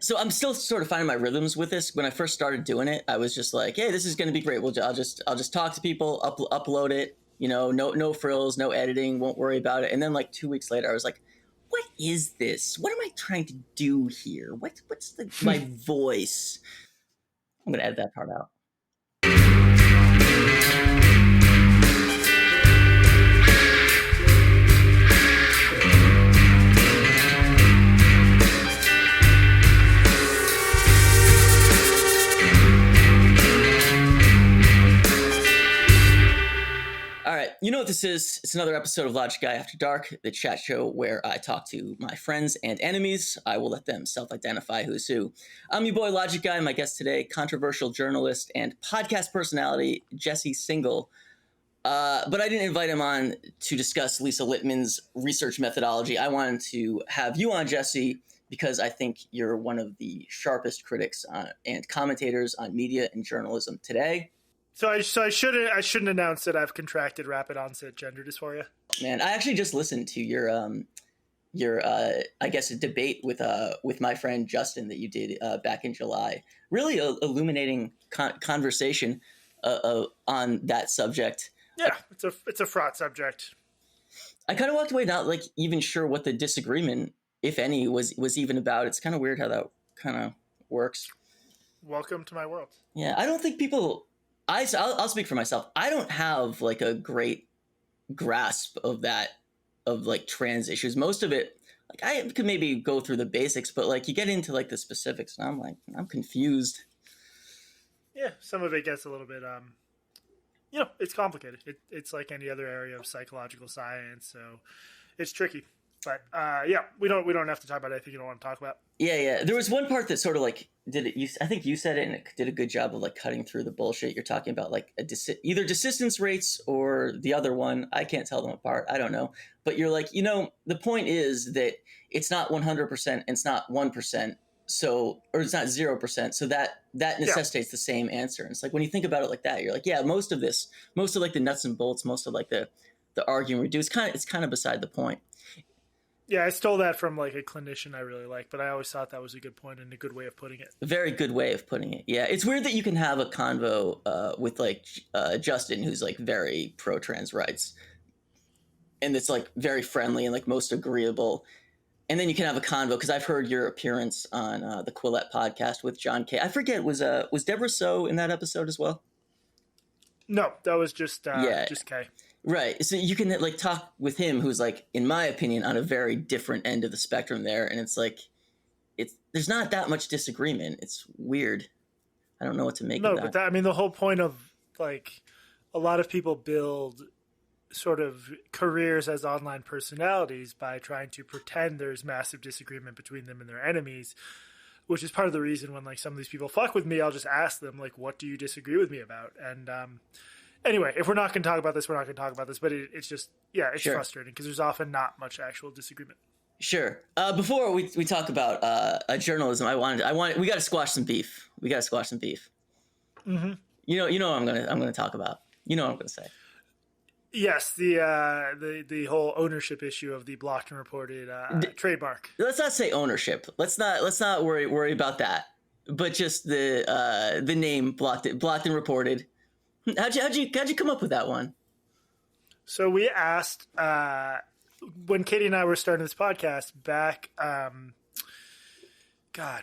So I'm still sort of finding my rhythms with this. When I first started doing it, I was just like, "Hey, this is going to be great. I'll just talk to people, upload it. No frills, no editing. Won't worry about it." And then like 2 weeks later, I was like, "What is this? What am I trying to do here? What's my voice?" I'm going to edit that part out. All right, you know what this is. It's another episode of Logic Guy After Dark, the chat show where I talk to my friends and enemies. I will let them self-identify who's who. I'm your boy Logic Guy. My guest today, controversial journalist and podcast personality, Jesse Singal. But I didn't invite him on to discuss Lisa Littman's research methodology. I wanted to have you on, Jesse, because I think you're one of the sharpest critics and commentators on media and journalism today. So I shouldn't announce that I've contracted rapid onset gender dysphoria. Man, I actually just listened to your I guess a debate with my friend Justin that you did back in July. Really illuminating conversation on that subject. Yeah, it's a fraught subject. I kind of walked away not like even sure what the disagreement, if any, was even about. It's kind of weird how that kind of works. Welcome to my world. Yeah, I don't think people. I'll speak for myself. I don't have like a great grasp of that, of like trans issues. Most of it, like I could maybe go through the basics, but like you get into like the specifics and I'm confused. Yeah, some of it gets a little bit, it's complicated. It's like any other area of psychological science, so it's tricky. But we don't have to talk about anything you don't want to talk about. Yeah. There was one part that sort of like I think you said it, and it did a good job of like cutting through the bullshit. You're talking about like either desistance rates or the other one. I can't tell them apart. I don't know. But you're like, the point is that it's not 100% and it's not 1%. So, or it's not 0%. So that necessitates the same answer. And it's like, when you think about it like that, you're like, yeah, most of like the nuts and bolts, most of like the argument we do, it's kind of beside the point. Yeah, I stole that from like a clinician I really like, but I always thought that was a good point and a good way of putting it. A very good way of putting it. Yeah, it's weird that you can have a convo with like Justin, who's like very pro-trans rights, and it's like very friendly and like most agreeable. And then you can have a convo, because I've heard your appearance on the Quillette podcast with John K. I forget, was Deborah So in that episode as well? No, that was just K. Right. So you can like talk with him, who's like, in my opinion, on a very different end of the spectrum there. And it's like, there's not that much disagreement. It's weird. I don't know what to make of that. No, but the whole point of like a lot of people build sort of careers as online personalities by trying to pretend there's massive disagreement between them and their enemies, which is part of the reason when like some of these people fuck with me, I'll just ask them like, what do you disagree with me about? And, anyway, if we're not going to talk about this, we're not going to talk about this. But it's just, it's sure. Frustrating because there's often not much actual disagreement. Sure. Before we talk about journalism, we got to squash some beef. Mm-hmm. You know what I'm gonna talk about. You know what I'm gonna say. Yes, the whole ownership issue of the blocked and reported trademark. Let's not say ownership. Let's not worry about that. But just the name blocked and reported. How'd you come up with that one? So we asked when Katie and I were starting this podcast back,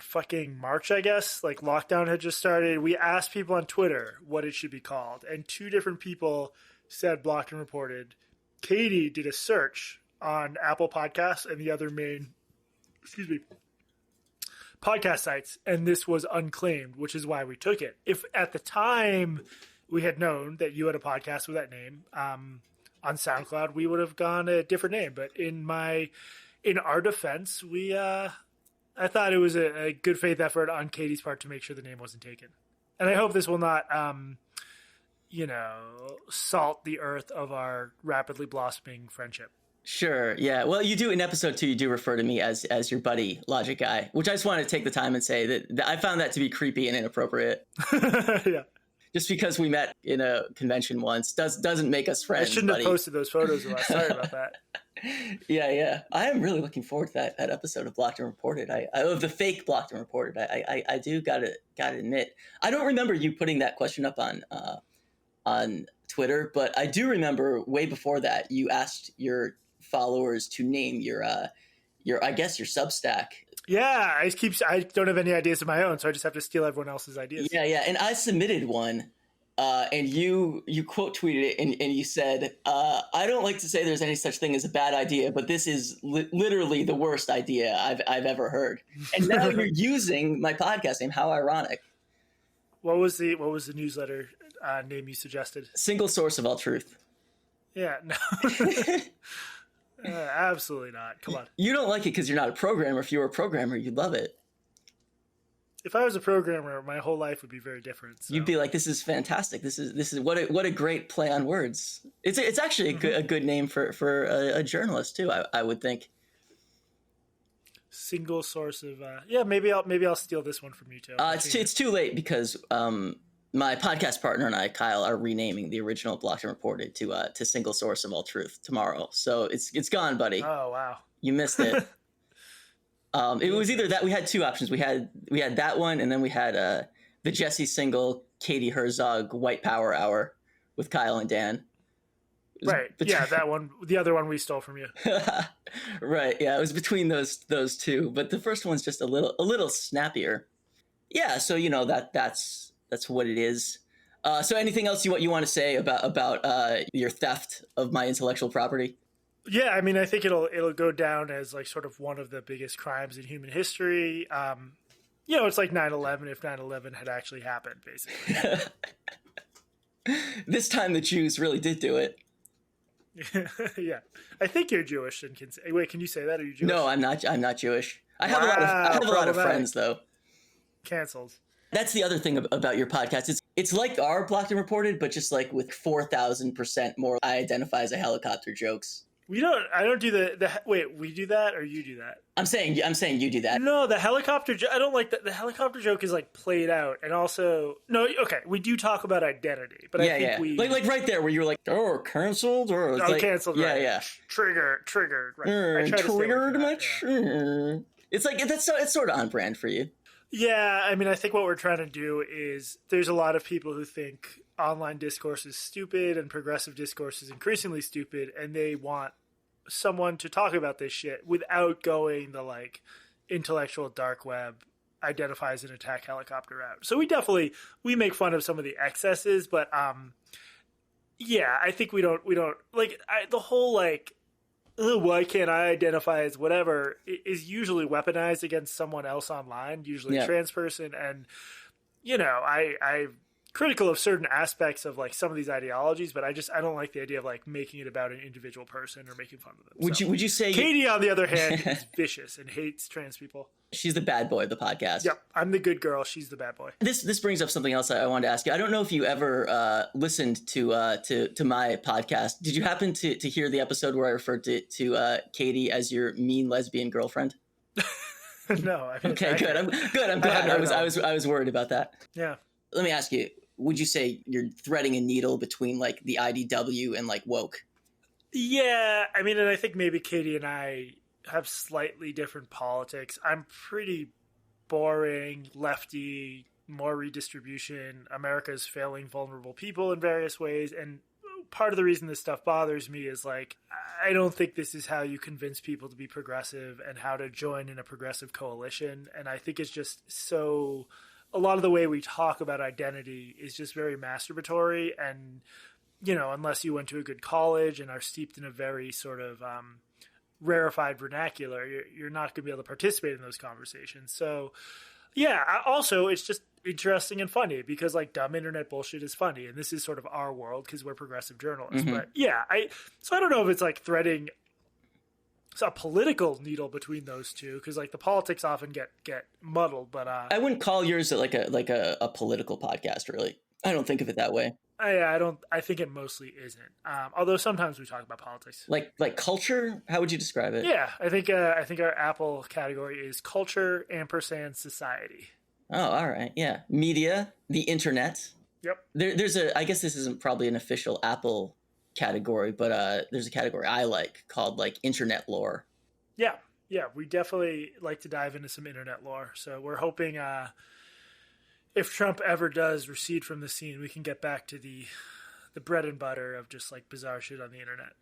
fucking March, I guess. Like lockdown had just started. We asked people on Twitter what it should be called, and two different people said blocked and reported. Katie did a search on Apple Podcasts and the other main, podcast sites, and this was unclaimed, which is why we took it. If at the time we had known that you had a podcast with that name on SoundCloud, we would have gone a different name. But in our defense, I thought it was a good faith effort on Katie's part to make sure the name wasn't taken. And I hope this will not, salt the earth of our rapidly blossoming friendship. Sure. Yeah. Well, you do in episode 2, you do refer to me as your buddy Logic Guy, which I just wanted to take the time and say that I found that to be creepy and inappropriate. Yeah. Just because we met in a convention once doesn't make us friends. I shouldn't buddy. have posted those photos of us. Sorry about that. Yeah. I am really looking forward to that episode of Blocked and Reported. I of the fake Blocked and Reported. I do gotta admit, I don't remember you putting that question up on Twitter, but I do remember way before that you asked your followers to name your I guess your Substack. Yeah, I don't have any ideas of my own, so I just have to steal everyone else's ideas. Yeah, and I submitted one, and you quote tweeted it, and you said, "I don't like to say there's any such thing as a bad idea, but this is literally the worst idea I've ever heard." And now you're using my podcast name. How ironic! What was the newsletter name you suggested? Single source of all truth. Yeah, no. Absolutely not. Come on. You don't like it because you're not a programmer. If you were a programmer, you'd love it. If I was a programmer, my whole life would be very different. So. You'd be like, "This is fantastic. This is what a great play on words." It's actually a good name for a journalist too. I would think. Single source of maybe I'll steal this one from you too. It's too late because my podcast partner and I, Kyle, are renaming the original Blocked and Reported to Single Source of All Truth tomorrow. So it's gone, buddy. Oh wow, you missed it. It was either that we had two options. We had that one, and then we had the Jesse Singal, Katie Herzog White Power Hour with Kyle and Dan. Right. Yeah, that one. The other one we stole from you. Right. Yeah, it was between those two, but the first one's just a little snappier. Yeah. So that's what it is. So anything else you want to say about your theft of my intellectual property? Yeah, I mean, I think it'll go down as like sort of one of the biggest crimes in human history. It's like 9/11 if 9/11 had actually happened, basically. This time the Jews really did do it. Yeah, I think you're Jewish and can say. Wait, can you say that? Are you Jewish? No, I'm not. I'm not Jewish. I have a lot of friends though. Canceled. That's the other thing about your podcast. It's like our Blocked and Reported, but just like with 4,000% more I identify as a helicopter jokes. I don't do the wait, we do that or you do that? I'm saying you do that. No, the helicopter joke, I don't like that. The helicopter joke is like played out, and also, no, okay, we do talk about identity, but I think we... Like right there where you were like, oh, canceled? Or like, canceled, right. Yeah. Triggered, right. Triggered much? Yeah. It's like, it's sort of on brand for you. Yeah, I mean, I think what we're trying to do is there's a lot of people who think online discourse is stupid and progressive discourse is increasingly stupid, and they want someone to talk about this shit without going the like intellectual dark web identifies an attack helicopter route. So we make fun of some of the excesses, but yeah, I think we don't like the whole like, why can't I identify as whatever is usually weaponized against someone else online, usually a trans person. And, I'm critical of certain aspects of like some of these ideologies, but I don't like the idea of like making it about an individual person or making fun of them. Would you say Katie, on the other hand, is vicious and hates trans people? She's the bad boy of the podcast. Yep, I'm the good girl. She's the bad boy. This brings up something else I wanted to ask you. I don't know if you ever listened to my podcast. Did you happen to hear the episode where I referred to Katie as your mean lesbian girlfriend? No. Okay, good. I'm glad. I was worried about that. Yeah. Let me ask you. Would you say you're threading a needle between like the IDW and like woke? Yeah, I mean, and I think maybe Katie and I have slightly different politics. I'm pretty boring, lefty, more redistribution. America's failing vulnerable people in various ways. And part of the reason this stuff bothers me is like, I don't think this is how you convince people to be progressive and how to join in a progressive coalition. And I think it's just so... a lot of the way we talk about identity is just very masturbatory, and unless you went to a good college and are steeped in a very sort of rarefied vernacular, you're not going to be able to participate in those conversations. So yeah, also it's just interesting and funny because like dumb internet bullshit is funny, and this is sort of our world because we're progressive journalists. Mm-hmm. But yeah, I don't know if it's like threading a political needle between those two, because like the politics often get muddled. But I wouldn't call yours like a political podcast, really. I don't think of it that way. I think it mostly isn't. Although sometimes we talk about politics, like culture. How would you describe it? Yeah, I think our Apple category is culture & society. Oh, all right. Yeah, media, the internet. Yep. There's a, I guess this isn't probably an official Apple category, but there's a category I like called like internet lore. Yeah. Yeah. We definitely like to dive into some internet lore. So we're hoping if Trump ever does recede from the scene, we can get back to the bread and butter of just like bizarre shit on the internet.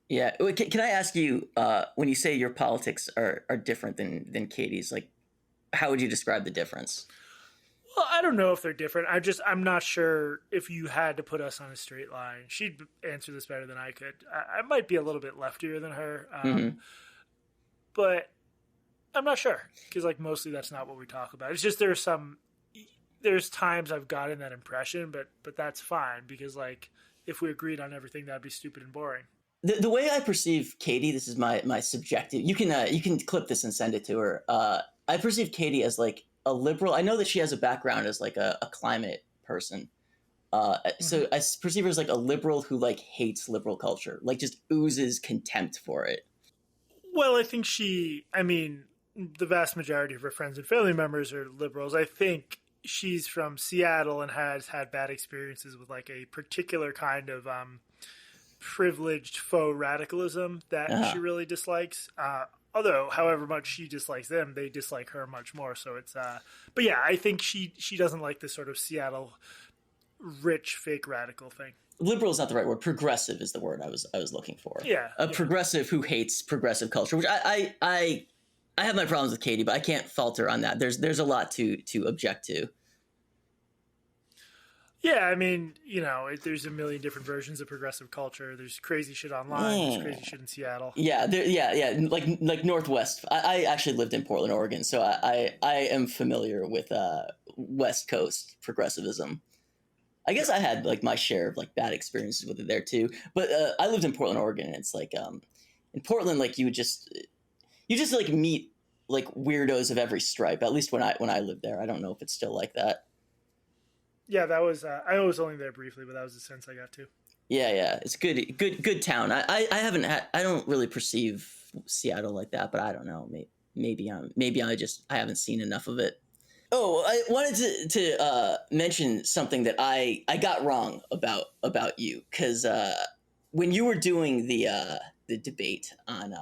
Yeah. Can I ask you, when you say your politics are different than Katie's, like, how would you describe the difference? Well, I don't know if they're different. I'm not sure if you had to put us on a straight line. She'd answer this better than I could. I might be a little bit leftier than her, Mm-hmm. but I'm not sure because like mostly that's not what we talk about. It's just there's times I've gotten that impression, but that's fine because like if we agreed on everything, that'd be stupid and boring. The way I perceive Katie, this is my subjective. You can clip this and send it to her. I perceive Katie as like a liberal. I know that she has a background as like a climate person. Mm-hmm. So I perceive her as like a liberal who like hates liberal culture, like just oozes contempt for it. Well, I think I mean, the vast majority of her friends and family members are liberals. I think she's from Seattle and has had bad experiences with like a particular kind of privileged faux radicalism that Uh, she really dislikes. Although, however much she dislikes them, they dislike her much more. So it's, but yeah, I think she doesn't like this sort of Seattle rich fake radical thing. Liberal is not the right word. Progressive is the word I was looking for. Yeah, A yeah. progressive who hates progressive culture, which I have my problems with Katie, but I can't fault her on that. There's a lot to object to. Yeah, I mean, there's a million different versions of progressive culture. There's crazy shit online. There's Mm. crazy shit in Seattle. Yeah, yeah. Like Northwest. I actually lived in Portland, Oregon, so I am familiar with West Coast progressivism. I guess I had like my share of like bad experiences with it there too. But I lived in Portland, Oregon, and it's like in Portland, like you just like meet like weirdos of every stripe. At least when I lived there, I don't know if it's still like that. Yeah, that was. I was only there briefly, but that was the sense I got too. Yeah, yeah, it's good town. I haven't had, I don't really perceive Seattle like that, but I don't know. Maybe I haven't seen enough of it. Oh, I wanted to mention something that I got wrong about you because when you were doing the debate on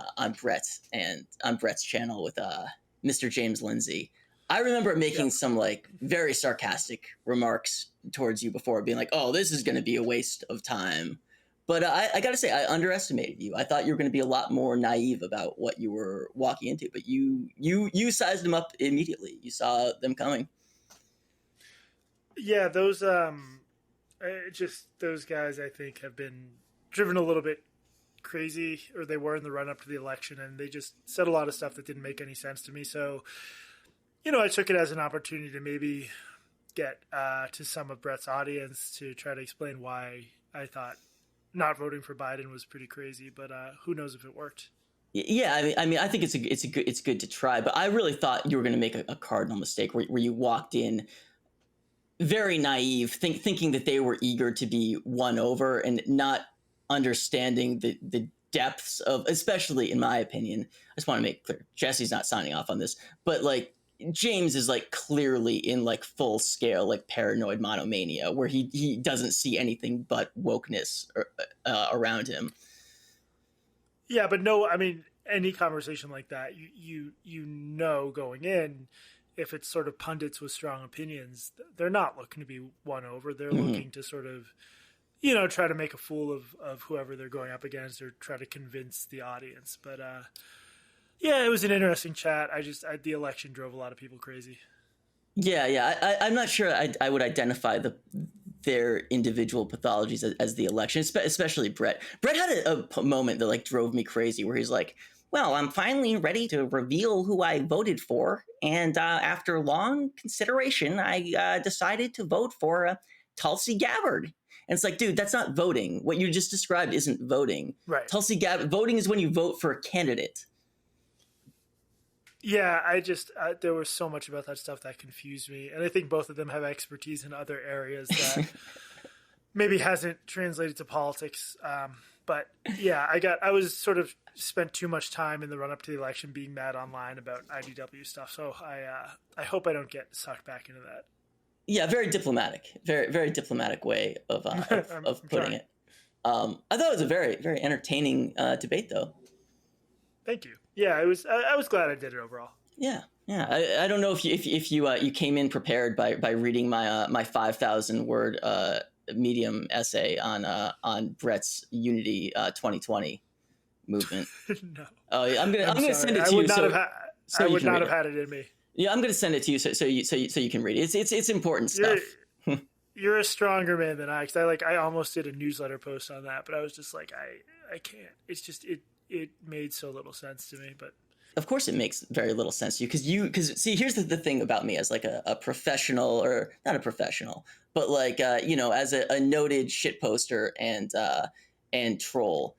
Brett and on Brett's channel with Mr. James Lindsay, I remember making Yep. some like very sarcastic remarks towards you before, being like, "Oh, this is going to be a waste of time." But I got to say, I underestimated you. I thought you were going to be a lot more naive about what you were walking into, but you sized them up immediately. You saw them coming. Yeah, just those guys I think have been driven a little bit crazy, or they were in the run up to the election, and they just said a lot of stuff that didn't make any sense to me. So, I took it as an opportunity to maybe get to some of Brett's audience to try to explain why I thought not voting for Biden was pretty crazy. But who knows if it worked? Yeah, I think it's good to try, but I really thought you were going to make a cardinal mistake where you walked in very naive, thinking that they were eager to be won over and not understanding the depths of, especially in my opinion. I just want to make clear, Jesse's not signing off on this, but like James is like clearly in like full scale like paranoid monomania where he doesn't see anything but wokeness around him. Yeah, but no, I mean, any conversation like that, going in, if it's sort of pundits with strong opinions, they're not looking to be won over. They're Mm-hmm. looking to sort of, try to make a fool of whoever they're going up against or try to convince the audience. But yeah, it was an interesting chat. The election drove a lot of people crazy. Yeah. I'm not sure I would identify their individual pathologies as the election, especially Brett. Brett had a moment that like drove me crazy where he's like, "Well, I'm finally ready to reveal who I voted for, and after long consideration, I decided to vote for Tulsi Gabbard." And it's like, dude, that's not voting. What you just described isn't voting. Right. Tulsi Gabbard, voting is when you vote for a candidate. Yeah, there was so much about that stuff that confused me, and I think both of them have expertise in other areas that maybe hasn't translated to politics. But yeah, I was sort of spent too much time in the run up to the election being mad online about IDW stuff. So I hope I don't get sucked back into that. Yeah, very diplomatic, very diplomatic way of of I'm putting trying. it. I thought it was a very entertaining debate, though. Thank you. Yeah, it was. I was glad I did it overall. Yeah, yeah. I don't know if you you came in prepared by reading my my 5,000 word Medium essay on Brett's Unity 2020 movement. No, Oh, yeah, I'm I'm gonna sorry. send it to you so I you would can not read have it. had it in me. Yeah, I'm gonna send it to you so you can read it. It's important You're stuff. you're a stronger man than I. Because I almost did a newsletter post on that, but I was just like I can't. It's just it made so little sense to me. But Of course, it makes very little sense to because see, here's the thing about me as like a professional, or not a professional, but like as a noted shit poster and troll.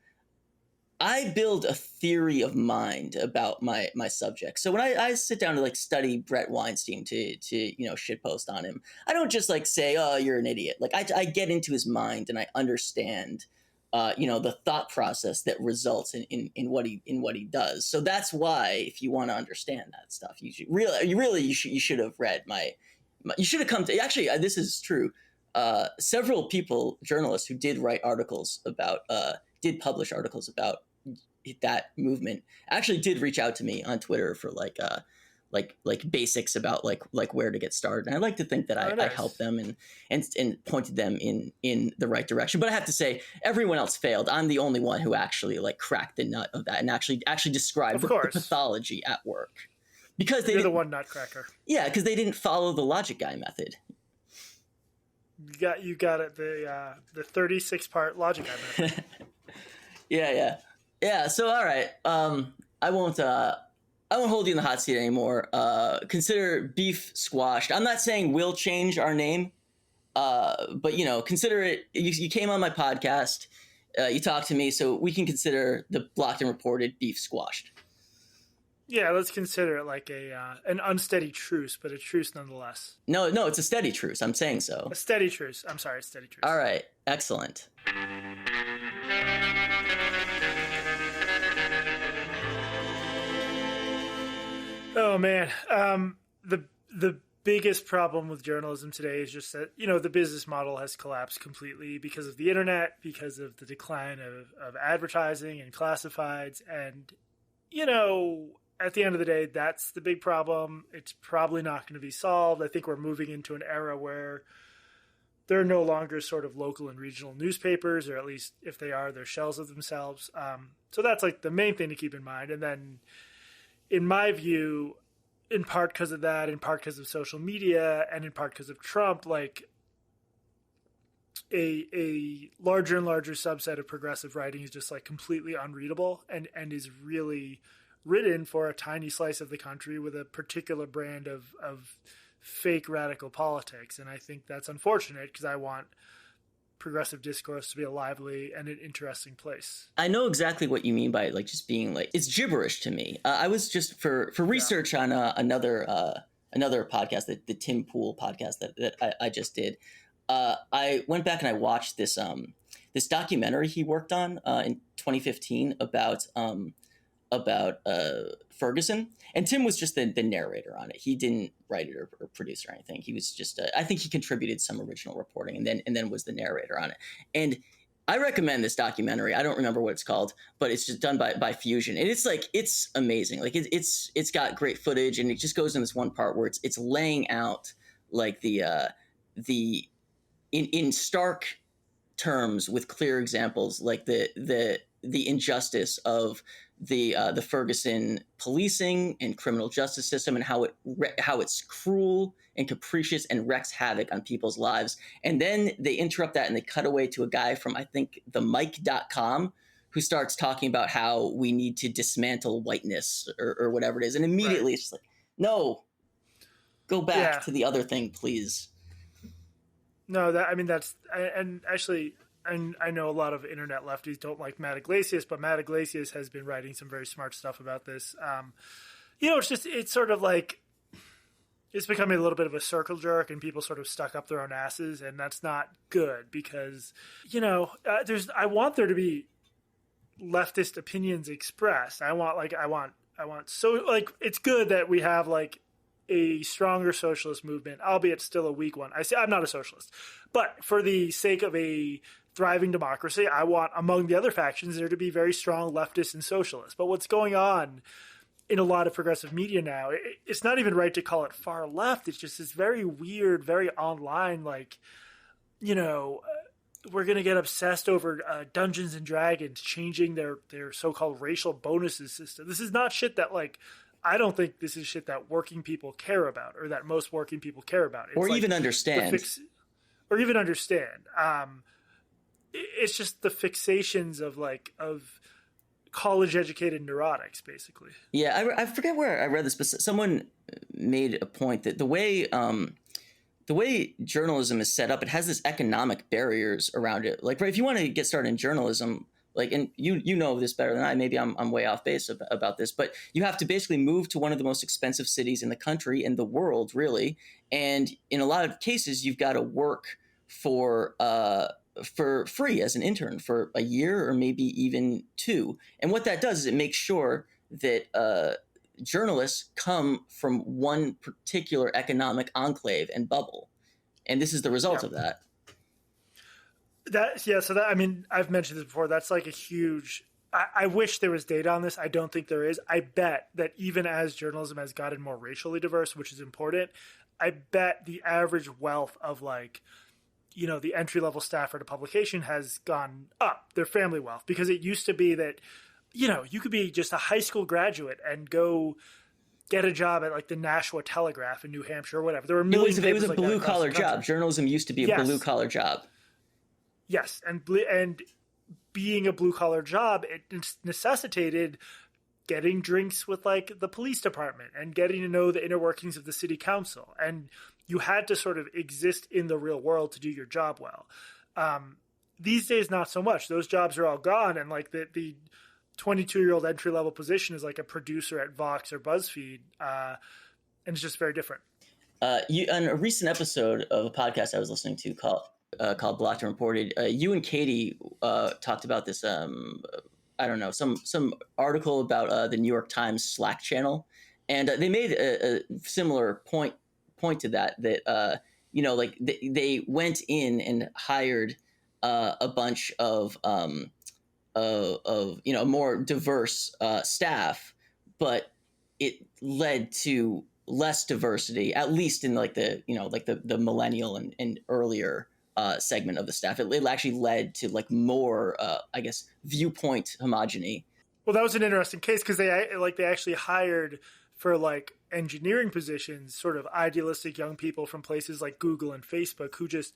I build a theory of mind about my subject. So when I sit down to like study Brett Weinstein to shitpost on him, I don't just like say, oh, you're an idiot. Like I get into his mind and I understand the thought process that results in what he does. So that's why, if you want to understand that stuff, you should have read my you should have come to, actually, this is true. Several people, journalists who did write articles about did publish articles about that movement, actually did reach out to me on Twitter for like basics about like where to get started. And I like to think that oh, I helped nice. them and pointed them in the right direction. But I have to say, everyone else failed. I'm the only one who actually like cracked the nut of that and actually described Of the course, pathology at work, because they you're the didn't. one nutcracker. Yeah, because they didn't follow the logic guy method. You got it. The 36-part logic I method. Yeah. So all right, I won't hold you in the hot seat anymore. Consider beef squashed. I'm not saying we'll change our name, but consider it. You came on my podcast, you talked to me, so we can consider the blocked and reported beef squashed. Yeah, let's consider it like an unsteady truce, but a truce nonetheless. No, it's a steady truce. I'm saying so. A steady truce. I'm sorry, a steady truce. All right, excellent. Oh man, the biggest problem with journalism today is just that the business model has collapsed completely because of the internet, because of the decline of advertising and classifieds, and at the end of the day, that's the big problem. It's probably not going to be solved. I think we're moving into an era where there are no longer sort of local and regional newspapers, or at least if they are, they're shells of themselves. So that's like the main thing to keep in mind. And then, in my view, in part because of that, in part because of social media, and in part because of Trump, like a larger and larger subset of progressive writing is just like completely unreadable and is really written for a tiny slice of the country with a particular brand of fake radical politics. And I think that's unfortunate because I want progressive discourse to be a lively and an interesting place. I know exactly what you mean by like just being like, it's gibberish to me. I was just for research on another podcast, the Tim Pool podcast that I just did. I went back and I watched this documentary he worked on in 2015 about Ferguson, and Tim was just the narrator on it. He didn't write it or produce or anything. He was just I think he contributed some original reporting and then was the narrator on it. And I recommend this documentary. I don't remember what it's called, but it's just done by Fusion, and it's amazing. Like it's got great footage, and it just goes in this one part where it's laying out like the in stark terms with clear examples, like the injustice of the Ferguson policing and criminal justice system, and how it's cruel and capricious and wreaks havoc on people's lives. And then they interrupt that and they cut away to a guy from, I think, the Mic.com, who starts talking about how we need to dismantle whiteness or whatever it is. And immediately It's just like, no, go back to the other thing, please. No, that's and actually, I know a lot of internet lefties don't like Matt Iglesias, but Matt Iglesias has been writing some very smart stuff about this. It's sort of like it's becoming a little bit of a circle jerk, and people sort of stuck up their own asses, and that's not good because I want there to be leftist opinions expressed. I want so like it's good that we have like a stronger socialist movement, albeit still a weak one. I say I'm not a socialist, but for the sake of a thriving democracy, I want among the other factions there to be very strong leftists and socialists. But what's going on in a lot of progressive media now, it's not even right to call it far left. It's just this very weird, very online, like, you know, we're going to get obsessed over Dungeons and Dragons changing their so-called racial bonuses system. This is not shit that, like, I don't think this is shit that working people care about, or that most working people care about. It's or like even understand. Or even understand. It's just the fixations of college-educated neurotics, basically. Yeah, I forget where I read this, but someone made a point that the way journalism is set up, it has this economic barriers around it. Like, right, if you want to get started in journalism, like, and you know this better than I, maybe I'm way off base about this, but you have to basically move to one of the most expensive cities in the country, in the world, really. And in a lot of cases, you've got to work for free as an intern for a year or maybe even 2. And what that does is it makes sure that journalists come from one particular economic enclave and bubble. And this is the result of that. I mean, I've mentioned this before. That's like a huge. I wish there was data on this. I don't think there is. I bet that even as journalism has gotten more racially diverse, which is important, I bet the average wealth of, like, you know, the entry-level staff at a publication has gone up, their family wealth, because it used to be that, you know, you could be just a high school graduate and go get a job at, like, the Nashua Telegraph in New Hampshire or whatever. There were millions. It was a blue-collar job. Journalism used to be a blue-collar job. Yes, and being a blue-collar job, it necessitated getting drinks with, like, the police department and getting to know the inner workings of the city council. And you had to sort of exist in the real world to do your job well. These days, not so much. Those jobs are all gone, and, like, the 22-year-old entry-level position is like a producer at Vox or BuzzFeed, and it's just very different. On a recent episode of a podcast I was listening to called Blocked and Reported, you and Katie talked about this. I don't know, some article about the New York Times Slack channel, and they made a similar point to that you know, like they went in and hired a bunch of you know, more diverse staff, but it led to less diversity, at least in, like, the, you know, like the millennial and earlier segment of the staff. It actually led to, like, more I guess viewpoint homogeny. Well, that was an interesting case because they actually hired for, like, engineering positions sort of idealistic young people from places like Google and Facebook who just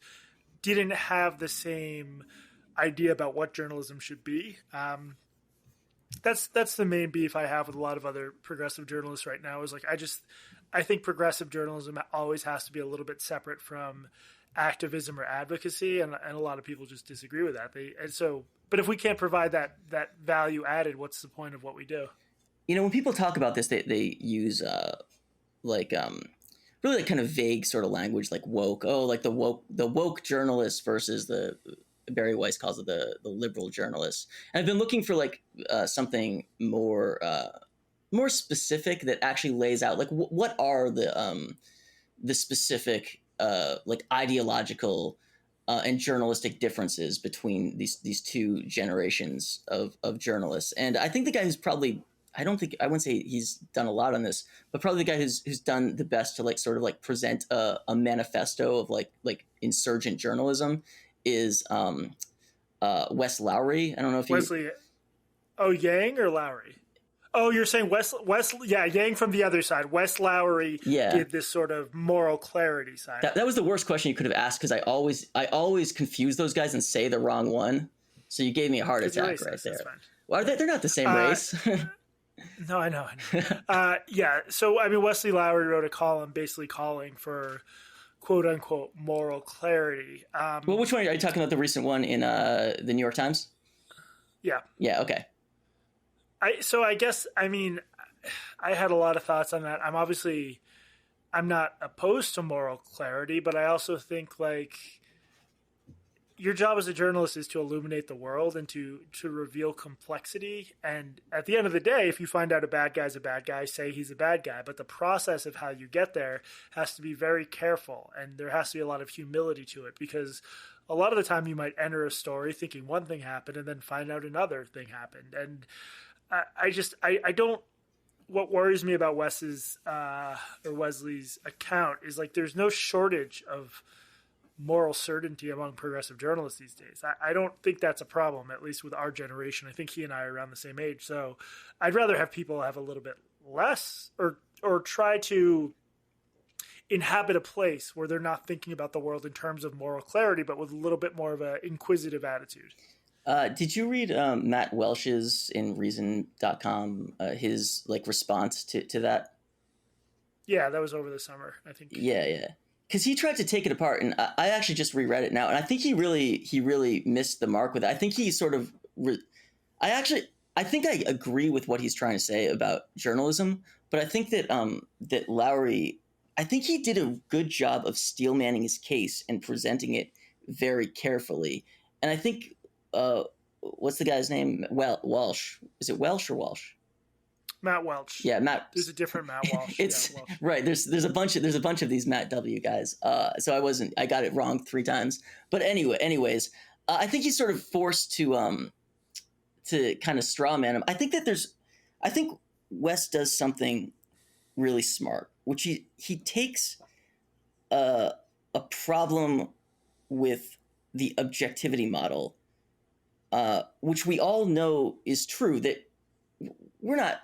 didn't have the same idea about what journalism should be. That's the main beef I have with a lot of other progressive journalists right now, is, like, I think progressive journalism always has to be a little bit separate from activism or advocacy, and a lot of people just disagree with that. But if we can't provide that value added, what's the point of what we do? You know, when people talk about this, they use really, like, kind of vague sort of language, like woke. Oh, like the woke journalist versus the Barry Weiss calls it the liberal journalist. And I've been looking for, like, something more specific that actually lays out, like, what are the specific like ideological and journalistic differences between these two generations of journalists. And I think the guy who's probably, I wouldn't say he's done a lot on this, but probably the guy who's done the best to, like, sort of, like, present a manifesto of like insurgent journalism is Wes Lowry. I don't know if Wesley. Oh, Yang or Lowry? Oh, you're saying Wes? Yeah, Yang from the other side. Wes Lowry did this sort of moral clarity side. That was the worst question you could have asked, because I always confuse those guys and say the wrong one. So you gave me a heart attack right there. Well, they're not the same race. No, I know. Yeah, so, I mean, Wesley Lowry wrote a column basically calling for quote-unquote moral clarity. Well, which one? Are you talking about the recent one in the New York Times? Yeah. Yeah, okay. I guess, I mean, I had a lot of thoughts on that. I'm not opposed to moral clarity, but I also think, like, your job as a journalist is to illuminate the world and to reveal complexity. And at the end of the day, if you find out a bad guy's a bad guy, say he's a bad guy. But the process of how you get there has to be very careful, and there has to be a lot of humility to it, because a lot of the time you might enter a story thinking one thing happened and then find out another thing happened. And I don't. What worries me about Wesley's account is like there's no shortage of moral certainty among progressive journalists these days. I don't think that's a problem, at least with our generation. I think he and I are around the same age. So I'd rather have people have a little bit less or try to inhabit a place where they're not thinking about the world in terms of moral clarity, but with a little bit more of an inquisitive attitude. Did you read Matt Welsh's in Reason.com, his like response to that? Yeah, that was over the summer, I think. Yeah. Because he tried to take it apart, and I actually just reread it now, and I think he really missed the mark with it. I think he sort of, I think I agree with what he's trying to say about journalism, but I think that that Lowry, I think he did a good job of steel manning his case and presenting it very carefully. And I think, what's the guy's name? Welsh. Is it Welsh or Walsh? Matt Welch. Yeah, Matt. There's a different Matt Walsh. It's Welsh. Right. There's a bunch of these Matt W guys. So I got it wrong 3 times. But anyways, I think he's sort of forced to kind of straw man him. I think Wes does something really smart, which he takes a problem with the objectivity model, which we all know is true, that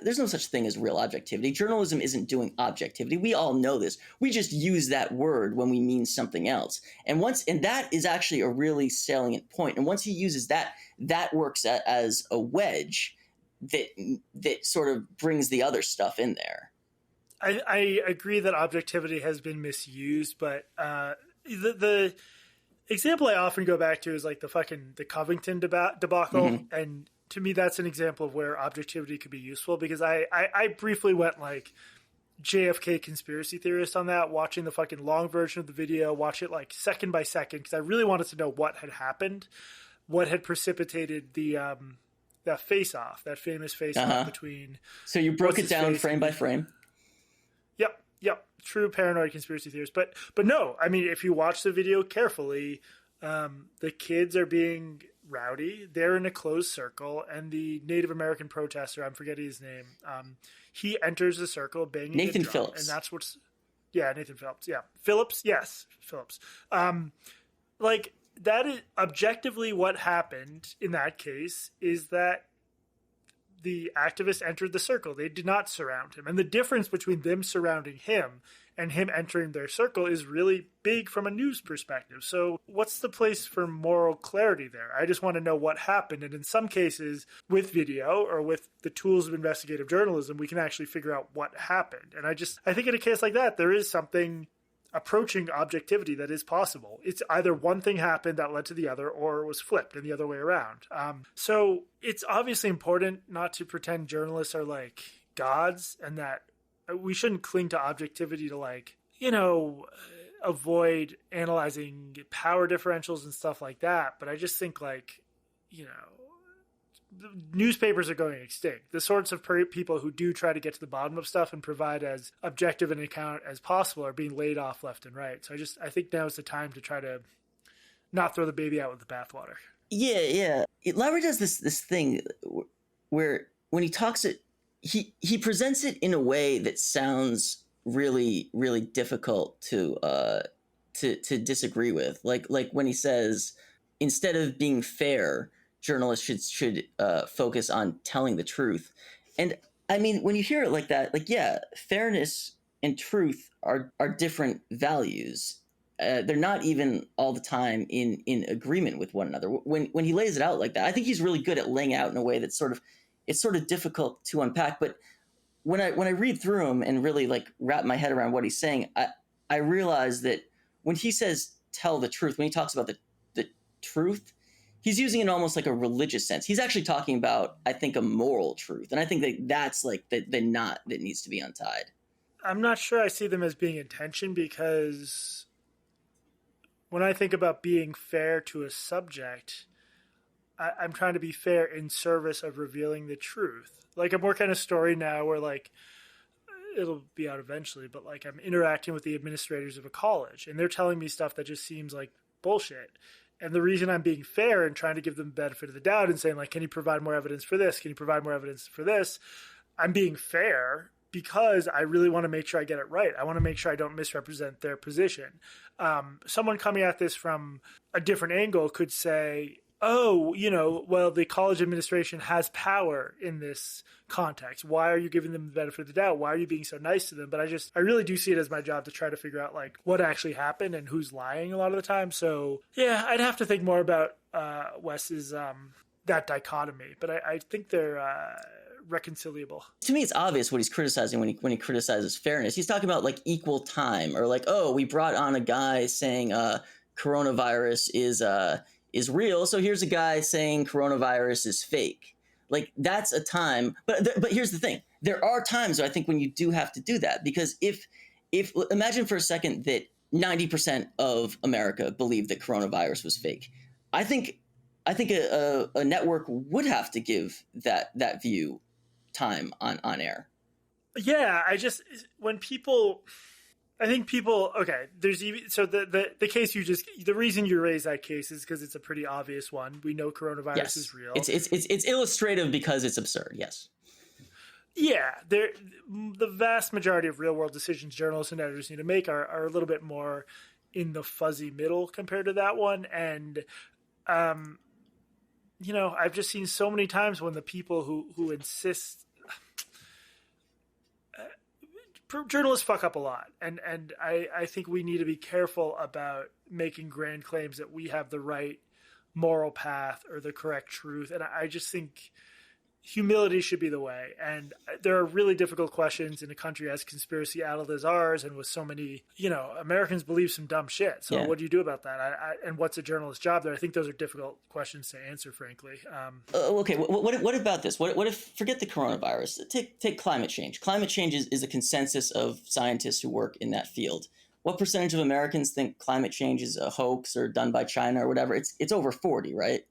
there's no such thing as real objectivity. Journalism isn't doing objectivity. We all know this. We just use that word when we mean something else. And that is actually a really salient point. And once he uses that works as a wedge that sort of brings the other stuff in there. I agree that objectivity has been misused, but the example I often go back to is like the Covington debacle. Mm-hmm. And to me, that's an example of where objectivity could be useful, because I briefly went like JFK conspiracy theorist on that, watching the fucking long version of the video, watch it like second by second, because I really wanted to know what had happened, what had precipitated that face-off, that famous face-off between... So you broke it down frame by frame? Yep. True paranoid conspiracy theorist. But no, I mean, if you watch the video carefully, the kids are being rowdy. They're in a closed circle, and the Native American protester, I'm forgetting his name, he enters the circle banging Nathan a drum, Phillips. And that's what's... Yeah, Nathan Phillips. Yeah. Phillips? Yes, Phillips. Like, that is objectively what happened in that case, is that the activists entered the circle. They did not surround him. And the difference between them surrounding him and him entering their circle is really big from a news perspective. So what's the place for moral clarity there? I just want to know what happened. And in some cases, with video or with the tools of investigative journalism, we can actually figure out what happened. And I think in a case like that, there is something approaching objectivity that is possible. It's either one thing happened that led to the other, or it was flipped and the other way around. So it's obviously important not to pretend journalists are like gods, and that we shouldn't cling to objectivity to avoid analyzing power differentials and stuff like that. But I just think newspapers are going extinct. The sorts of people who do try to get to the bottom of stuff and provide as objective an account as possible are being laid off left and right. So I think now is the time to try to not throw the baby out with the bathwater. Yeah. Lowry does this thing where when he talks it, he presents it in a way that sounds really, really difficult to disagree with. Like when he says, instead of being fair, journalists should focus on telling the truth. And I mean, when you hear it like that, fairness and truth are different values. They're not even all the time in agreement with one another. When he lays it out like that, I think he's really good at laying out in a way that's sort of difficult to unpack. But when I read through him and really wrap my head around what he's saying, I realize that when he says tell the truth, when he talks about the truth, he's using it in almost like a religious sense. He's actually talking about, I think, a moral truth. And I think that's the knot that needs to be untied. I'm not sure I see them as being in tension, because when I think about being fair to a subject, I'm trying to be fair in service of revealing the truth. Like I'm working on a story now where like it'll be out eventually, but like I'm interacting with the administrators of a college and they're telling me stuff that just seems like bullshit. And the reason I'm being fair and trying to give them the benefit of the doubt and saying like, can you provide more evidence for this? Can you provide more evidence for this? I'm being fair because I really want to make sure I get it right. I want to make sure I don't misrepresent their position. Someone coming at this from a different angle could say, oh, well, the college administration has power in this context. Why are you giving them the benefit of the doubt? Why are you being so nice to them? But I really do see it as my job to try to figure out like what actually happened and who's lying a lot of the time. So yeah, I'd have to think more about Wes's that dichotomy, but I think they're reconcilable. To me, it's obvious what he's criticizing when he criticizes fairness. He's talking about like equal time, or like, oh, we brought on a guy saying coronavirus is real, so here's a guy saying coronavirus is fake. Like that's a time, but here's the thing: there are times I think when you do have to do that, because if imagine for a second that 90% of America believed that coronavirus was fake, I think a network would have to give that view time on air. Yeah, I think people, okay, there's even, so the case the reason you raise that case is because it's a pretty obvious one. We know coronavirus is real. It's illustrative because it's absurd. Yes. Yeah, the vast majority of real world decisions journalists and editors need to make are a little bit more in the fuzzy middle compared to that one. And, I've just seen so many times when the people who insist, journalists fuck up a lot, and I think we need to be careful about making grand claims that we have the right moral path or the correct truth. And I just think humility should be the way. And there are really difficult questions in a country as conspiracy addled as ours, and with so many, Americans believe some dumb shit. So what do you do about that? And what's a journalist's job there? I think those are difficult questions to answer, frankly. Okay, what about this? What if, forget the coronavirus, take climate change. Climate change is a consensus of scientists who work in that field. What percentage of Americans think climate change is a hoax or done by China or whatever? It's over 40, right?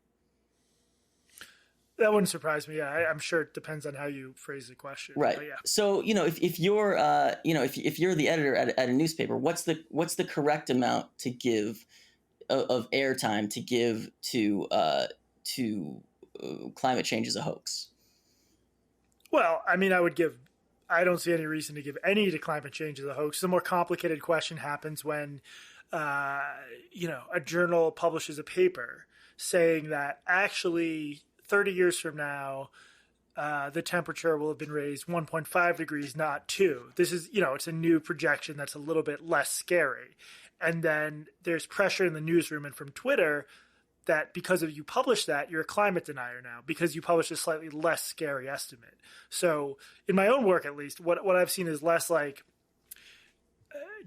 That wouldn't surprise me. Yeah, I'm sure it depends on how you phrase the question. Right. But yeah. So if you're if you're the editor at a newspaper, what's the correct amount to give of airtime to give to climate change as a hoax? Well, I mean, I don't see any reason to give any to climate change as a hoax. The more complicated question happens when, a journal publishes a paper saying that actually 30 years from now, the temperature will have been raised 1.5 degrees, not 2. This is, it's a new projection that's a little bit less scary. And then there's pressure in the newsroom and from Twitter that because of you publish that, you're a climate denier now because you publish a slightly less scary estimate. So in my own work, at least, what I've seen is less like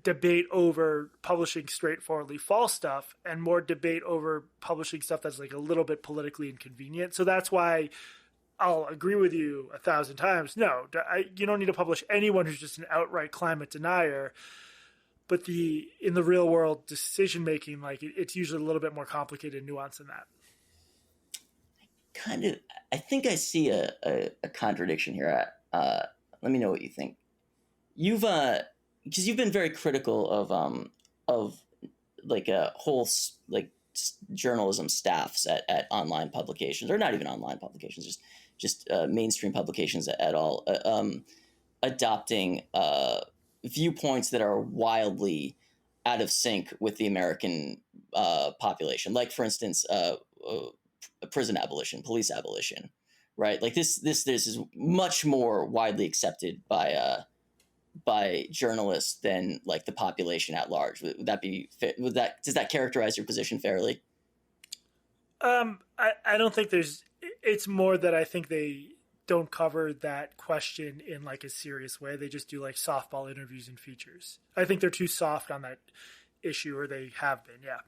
debate over publishing straightforwardly false stuff and more debate over publishing stuff that's like a little bit politically inconvenient. So that's why I'll agree with you 1,000 times. No, you don't need to publish anyone who's just an outright climate denier. But in the real world decision making, like it's usually a little bit more complicated and nuanced than that. I think I see a contradiction here. Let me know what you think. Because you've been very critical of like a whole like journalism staffs at online publications, or not even online publications, just mainstream publications at all, adopting viewpoints that are wildly out of sync with the American population. Like, for instance, prison abolition, police abolition, right? Like this is much more widely accepted by journalists than like the population at large. Would that be? Does that characterize your position fairly? I don't think it's more that I think they don't cover that question in like a serious way. They just do like softball interviews and features. I think they're too soft on that issue, or they have been. Yeah.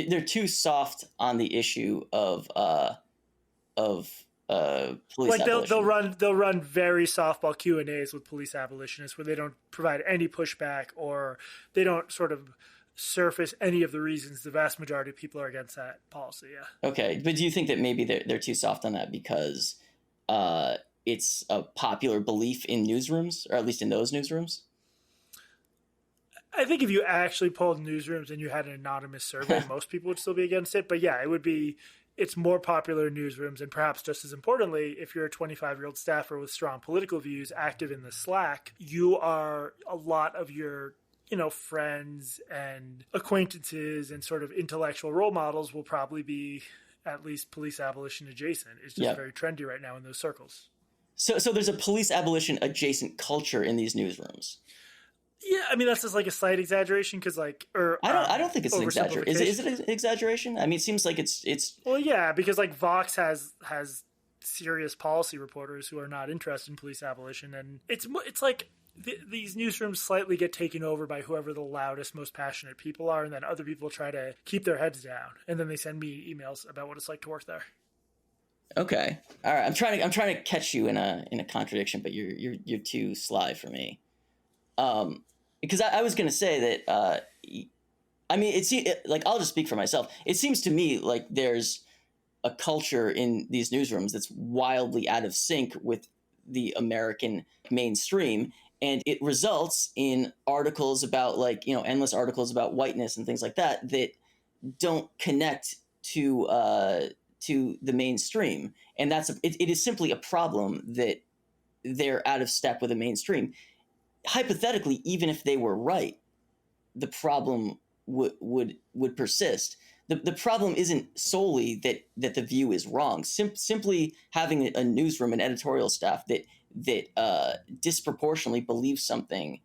They're too soft on the issue of police like abolition. they'll run very softball Q&As with police abolitionists where they don't provide any pushback, or they don't sort of surface any of the reasons the vast majority of people are against that policy. Yeah. Okay, but do you think that maybe they're too soft on that because it's a popular belief in newsrooms, or at least in those newsrooms? I think if you actually polled newsrooms and you had an anonymous survey, most people would still be against it. But yeah, it's more popular in newsrooms. And perhaps just as importantly, if you're a 25-year-old staffer with strong political views active in the Slack, you are a lot of your friends and acquaintances and sort of intellectual role models will probably be at least police abolition adjacent. It's just very trendy right now in those circles. So there's a police abolition adjacent culture in these newsrooms. Yeah, I mean that's just like a slight exaggeration because I don't think it's an exaggeration. Is it an exaggeration? I mean, it seems like it's. Well, yeah, because like Vox has serious policy reporters who are not interested in police abolition, and it's like these newsrooms slightly get taken over by whoever the loudest, most passionate people are, and then other people try to keep their heads down, and then they send me emails about what it's like to work there. Okay, all right. I'm trying to catch you in a contradiction, but you're too sly for me. Because I was going to say that, I mean, like, I'll just speak for myself. It seems to me like there's a culture in these newsrooms that's wildly out of sync with the American mainstream. And it results in articles about endless articles about whiteness and things like that don't connect to the mainstream. And it is simply a problem that they're out of step with the mainstream. Hypothetically, even if they were right, the problem would persist. The problem isn't solely that the view is wrong. Simply having a newsroom and editorial staff that disproportionately believes something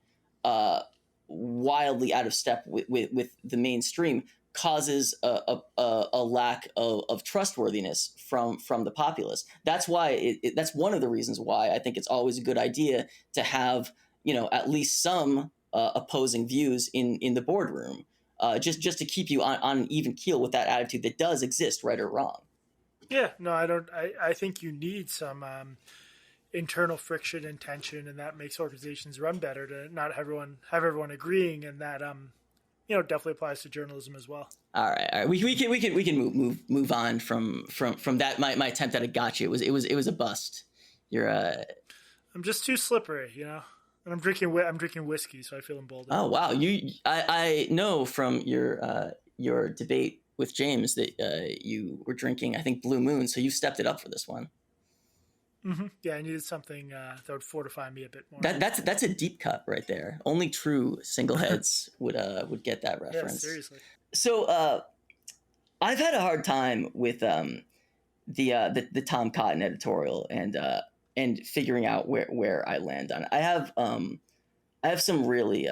wildly out of step with the mainstream causes a lack of trustworthiness from the populace. That's why that's one of the reasons why I think it's always a good idea to have at least some opposing views in the boardroom, just to keep you on an even keel with that attitude that does exist, right or wrong. Yeah, no, I don't. I think you need some internal friction and tension, and that makes organizations run better. To not have everyone agreeing, and that definitely applies to journalism as well. All right. We can move on from that. My attempt at a gotcha it was a bust. You're I'm just too slippery, And I'm drinking whiskey, so I feel emboldened. Oh wow! I know from your debate with James that you were drinking, I think, Blue Moon, so you stepped it up for this one. Mm-hmm. Yeah, I needed something that would fortify me a bit more. That's a deep cut right there. Only true single heads would get that reference. Yeah, seriously. So I've had a hard time with the Tom Cotton editorial and figuring out where I land on it. I have some really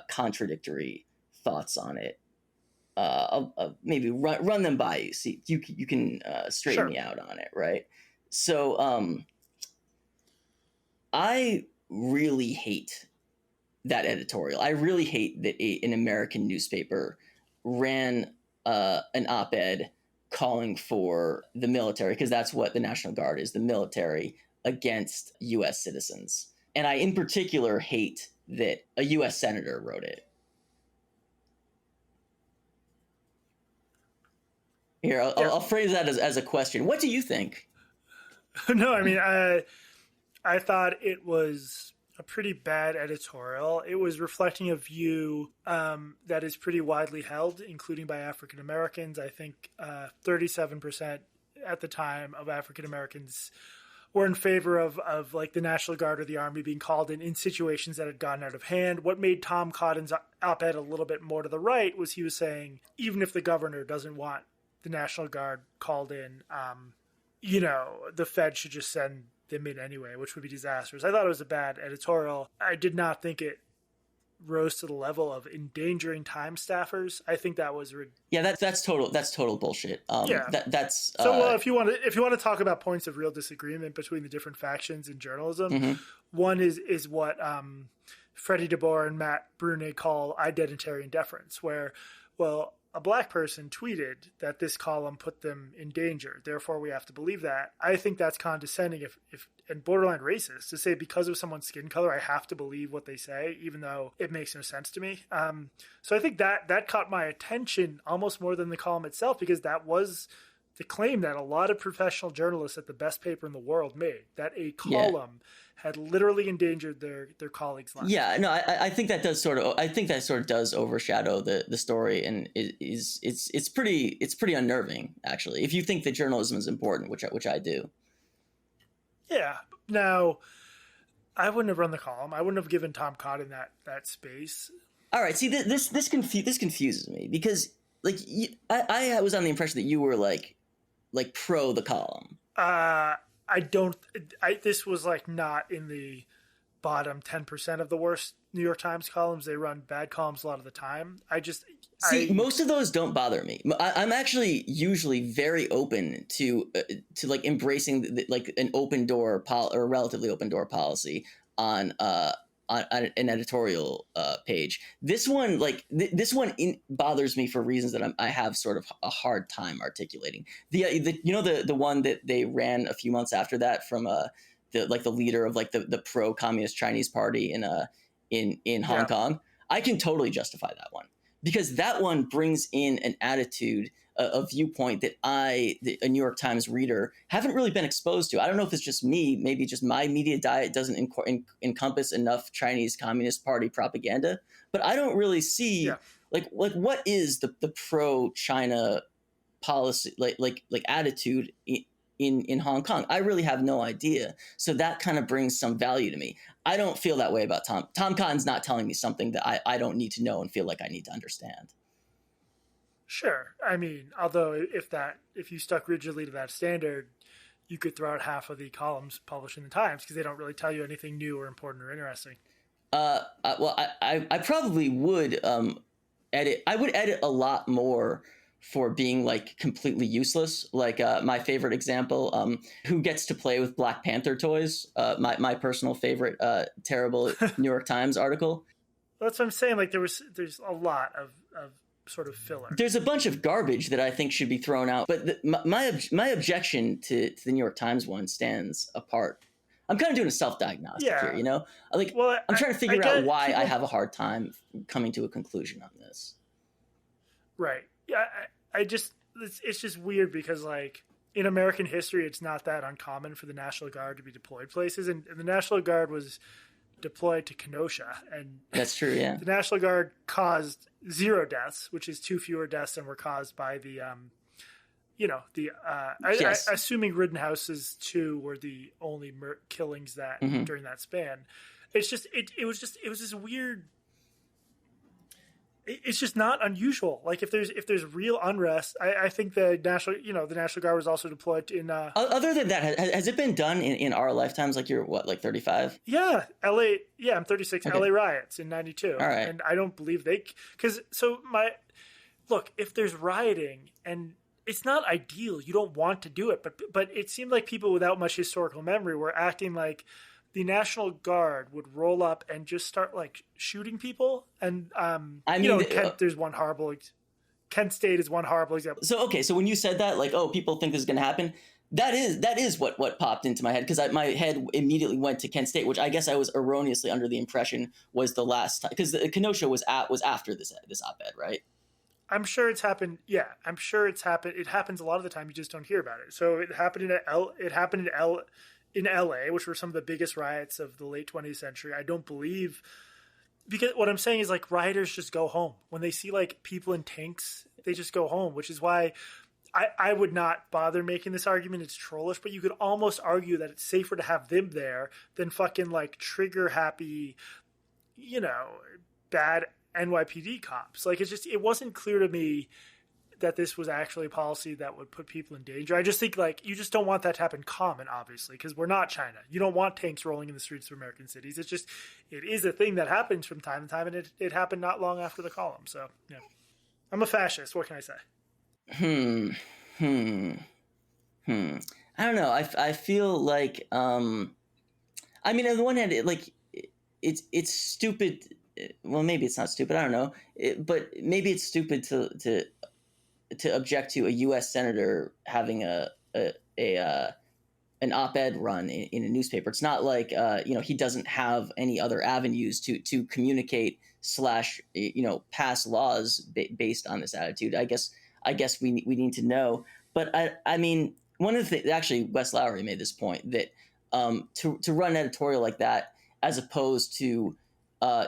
contradictory thoughts on it. I'll maybe run them by you. See, you can straighten me out on it, right? So I really hate that editorial. I really hate that an American newspaper ran an op-ed calling for the military, because that's what the National Guard is, the military, against U.S. citizens. And I, in particular, hate that a U.S. senator wrote it. Here, I'll phrase that as a question. What do you think? No, I mean, I thought it was a pretty bad editorial. It was reflecting a view that is pretty widely held, including by African Americans. I think 37% at the time of African Americans were in favor of like the National Guard or the Army being called in situations that had gotten out of hand. What made Tom Cotton's op-ed a little bit more to the right was he was saying, even if the governor doesn't want the National Guard called in, the Fed should just send them in anyway, which would be disastrous. I thought it was a bad editorial. I did not think it rose to the level of endangering time staffers. I think that was that's total bullshit. That's so. If you want to talk about points of real disagreement between the different factions in journalism, mm-hmm. One is what Freddie DeBoer and Matt Brunet call identitarian deference, where a black person tweeted that this column put them in danger. Therefore, we have to believe that. I think that's condescending if and borderline racist to say because of someone's skin color, I have to believe what they say, even though it makes no sense to me. So I think that caught my attention almost more than the column itself, because that was the claim that a lot of professional journalists at the best paper in the world made, that a column had literally endangered their colleagues' lives. Yeah, no, I think that does sort of does overshadow the story, and it's pretty unnerving, actually, if you think that journalism is important, which I do. Yeah. Now, I wouldn't have run the column. I wouldn't have given Tom Cotton that space. All right, see, this confuses me, because like I was on the impression that you were like pro the column. This was like not in the bottom 10% of the worst New York Times columns. They run bad columns a lot of the time. Most of those don't bother me. I'm actually usually very open to like embracing like an open door or a relatively open door policy on an editorial page. This one, bothers me for reasons that I have sort of a hard time articulating. The one that they ran a few months after that from the leader of like the pro communist Chinese party in Hong Kong. I can totally justify that one, because that one brings in an attitude, a viewpoint that a New York Times reader, haven't really been exposed to. I don't know if it's just me, maybe just my media diet doesn't encompass enough Chinese Communist Party propaganda, but I don't really see like what is the pro-China policy like attitude in Hong Kong. I really have no idea. So that kind of brings some value to me. I don't feel that way about Tom. Tom Cotton's not telling me something that I don't need to know and feel like I need to understand. Sure. I mean, although if you stuck rigidly to that standard, you could throw out half of the columns published in the Times, because they don't really tell you anything new or important or interesting. Well, I probably would edit. I would edit a lot more for being like completely useless. Like my favorite example, who gets to play with Black Panther toys? My personal favorite terrible New York Times article. That's what I'm saying. Like there's a lot of sort of filler. There's a bunch of garbage that I think should be thrown out, but my objection to the New York Times one stands apart. I'm kind of doing a self-diagnostic here, you know? Like, well, I'm trying to figure out why I have a hard time coming to a conclusion on this. Right. Yeah, it's just weird, because like in American history, it's not that uncommon for the National Guard to be deployed places, and the National Guard was deployed to Kenosha, and that's true. Yeah, the National Guard caused 0 deaths, which is 2 fewer deaths than were caused by the assuming Rittenhouse's 2 were the only killings that during that span. It's just it was this weird. It's just not unusual. Like if there's real unrest, I think the National Guard was also deployed in. Other than that, has it been done in our lifetimes? Like you're what, like 35? Yeah, LA. Yeah, I'm 36. Okay. LA riots in '92. All right, and I don't believe if there's rioting, and it's not ideal, you don't want to do it, but it seemed like people without much historical memory were acting like the National Guard would roll up and just start like shooting people. And there's one horrible. Kent State is one horrible example. So when you said that, like, oh, people think this is going to happen, that is what popped into my head, because my head immediately went to Kent State, which I guess I was erroneously under the impression was the last time, because Kenosha was after this op-ed, right? I'm sure it's happened. Yeah, I'm sure it's happened. It happens a lot of the time. You just don't hear about it. So it happened in LA, which were some of the biggest riots of the late 20th century. I don't believe, because what I'm saying is like rioters just go home when they see like people in tanks. They just go home, which is why I would not bother making this argument. It's trollish, but you could almost argue that it's safer to have them there than fucking like trigger happy, bad NYPD cops. Like it wasn't clear to me that this was actually a policy that would put people in danger. I just think like you just don't want that to happen common, obviously, because we're not China. You don't want tanks rolling in the streets of American cities. It is a thing that happens from time to time, and it happened not long after the column. So yeah, I'm a fascist. What can I say? I don't know. I feel like on the one hand, it's stupid. Well, maybe it's not stupid. I don't know. But maybe it's stupid to to object to a U.S. senator having a an op-ed run in a newspaper. It's not like he doesn't have any other avenues to communicate slash pass laws based on this attitude. I guess we need to know. But I mean, one of the things, actually, Wes Lowery made this point that to run an editorial like that, as opposed to a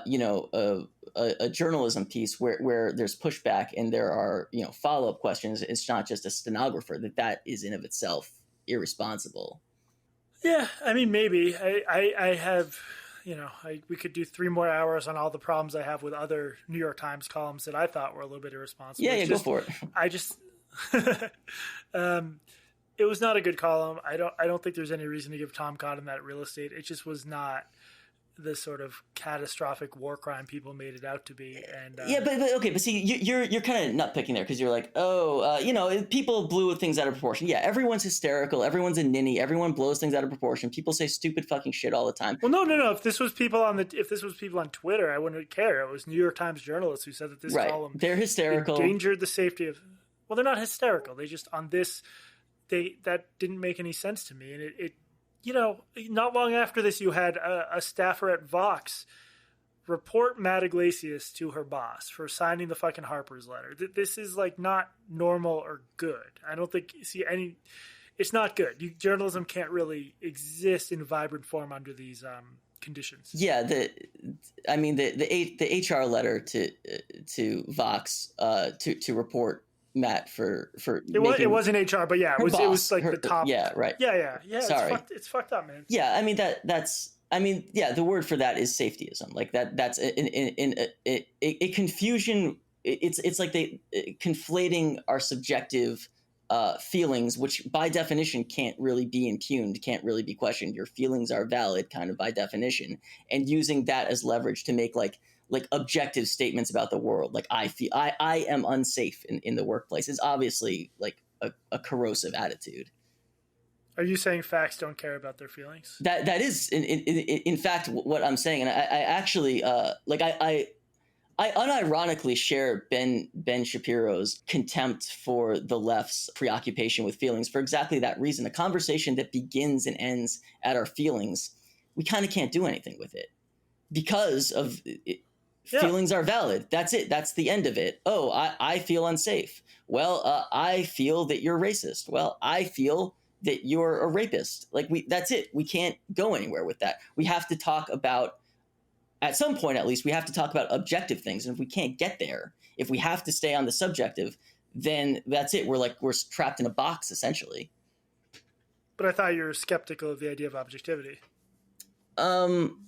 journalism piece where there's pushback and there are follow-up questions, it's not just a stenographer, that is in of itself irresponsible. Yeah, I mean, maybe I have, we could do 3 more hours on all the problems I have with other New York Times columns that I thought were a little bit irresponsible. Yeah, go for it. I just, it was not a good column. I don't think there's any reason to give Tom Cotton that real estate. It just was not the sort of catastrophic war crime people made it out to be. And but see, you're kind of nitpicking there because you're like, people blew things out of proportion. Yeah, everyone's hysterical, everyone's a ninny, everyone blows things out of proportion. People say stupid fucking shit all the time. Well, no. If this was people on Twitter, I wouldn't care. It was New York Times journalists who said that this column, they're hysterical, endangered the safety of. Well, they're not hysterical. They just on this, that didn't make any sense to me, and it not long after this, you had a staffer at Vox report Matt Iglesias to her boss for signing the fucking Harper's letter. This is like not normal or good. I don't think it's not good. Journalism can't really exist in vibrant form under these conditions. Yeah, the HR letter to Vox to report Matt for it wasn't HR, but yeah, it was like the top. Yeah, right. Yeah. Sorry, it's fucked up, man. Yeah, I mean the word for that is safetyism. Like that's a confusion. It's like they conflating our subjective feelings, which by definition can't really be impugned, can't really be questioned. Your feelings are valid, kind of by definition, and using that as leverage to make like objective statements about the world. Like I am unsafe in the workplace is obviously like a corrosive attitude. Are you saying facts don't care about their feelings? That is in fact what I'm saying. And I actually I unironically share Ben Shapiro's contempt for the left's preoccupation with feelings for exactly that reason. A conversation that begins and ends at our feelings, we kind of can't do anything with it because of it. Yeah. Feelings are valid. That's it. That's the end of it. Oh, I feel unsafe. Well, I feel that you're racist. Well, I feel that you're a rapist. Like that's it. We can't go anywhere with that. We have to talk about, at some point at least, we have to talk about objective things. And if we can't get there, if we have to stay on the subjective, then that's it. We're trapped in a box essentially. But I thought you were skeptical of the idea of objectivity. I'm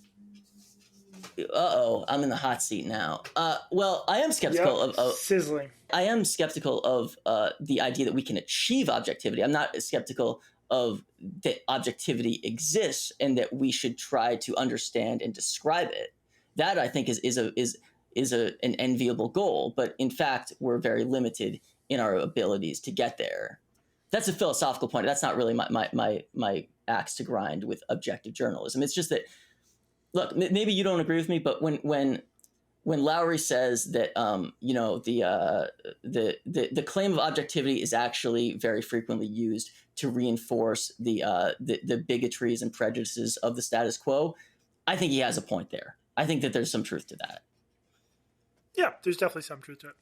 in the hot seat now. Well, I am skeptical of sizzling. I am skeptical of the idea that we can achieve objectivity. I'm not skeptical of that objectivity exists and that we should try to understand and describe it. That I think is an enviable goal, but in fact, we're very limited in our abilities to get there. That's a philosophical point. That's not really my axe to grind with objective journalism. It's just that, look, maybe you don't agree with me, but when Lowery says that the claim of objectivity is actually very frequently used to reinforce the bigotries and prejudices of the status quo, I think he has a point there. I think that there's some truth to that. Yeah, there's definitely some truth to it.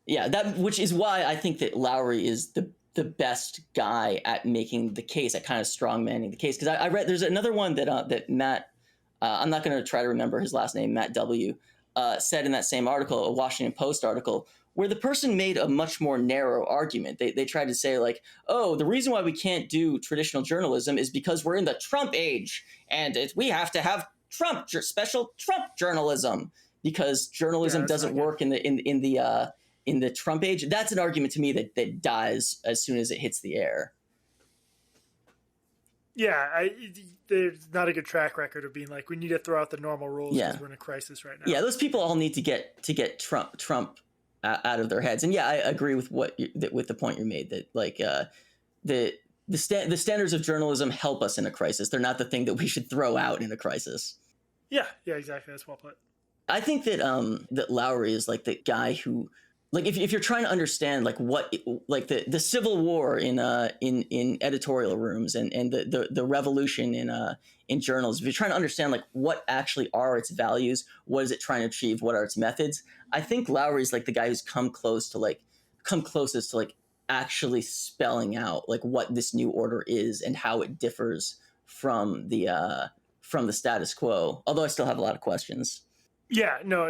Yeah, which is why I think that Lowery is the best guy at making the case, at kind of strongmanning the case. Because I read there's another one that Matt, I'm not going to try to remember his last name, Matt W., said in that same article, a Washington Post article, where the person made a much more narrow argument. They tried to say like, oh, the reason why we can't do traditional journalism is because we're in the Trump age, and we have to have special Trump journalism because journalism doesn't work in the Trump age. That's an argument to me that dies as soon as it hits the air. Yeah, there's not a good track record of being like, we need to throw out the normal rules because we're in a crisis right now. Yeah, those people all need to get Trump out of their heads. And yeah, I agree with with the point you made that like the standards of journalism help us in a crisis. They're not the thing that we should throw out in a crisis. Yeah, exactly. That's well put. I think that that Lowery is like the guy who like if you're trying to understand like what like the civil war in editorial rooms and the revolution in journals, if you're trying to understand like what actually are its values, what is it trying to achieve, what are its methods, I think Lowry's like the guy who's come closest to like actually spelling out like what this new order is and how it differs from the status quo, although I still have a lot of questions. Yeah, no,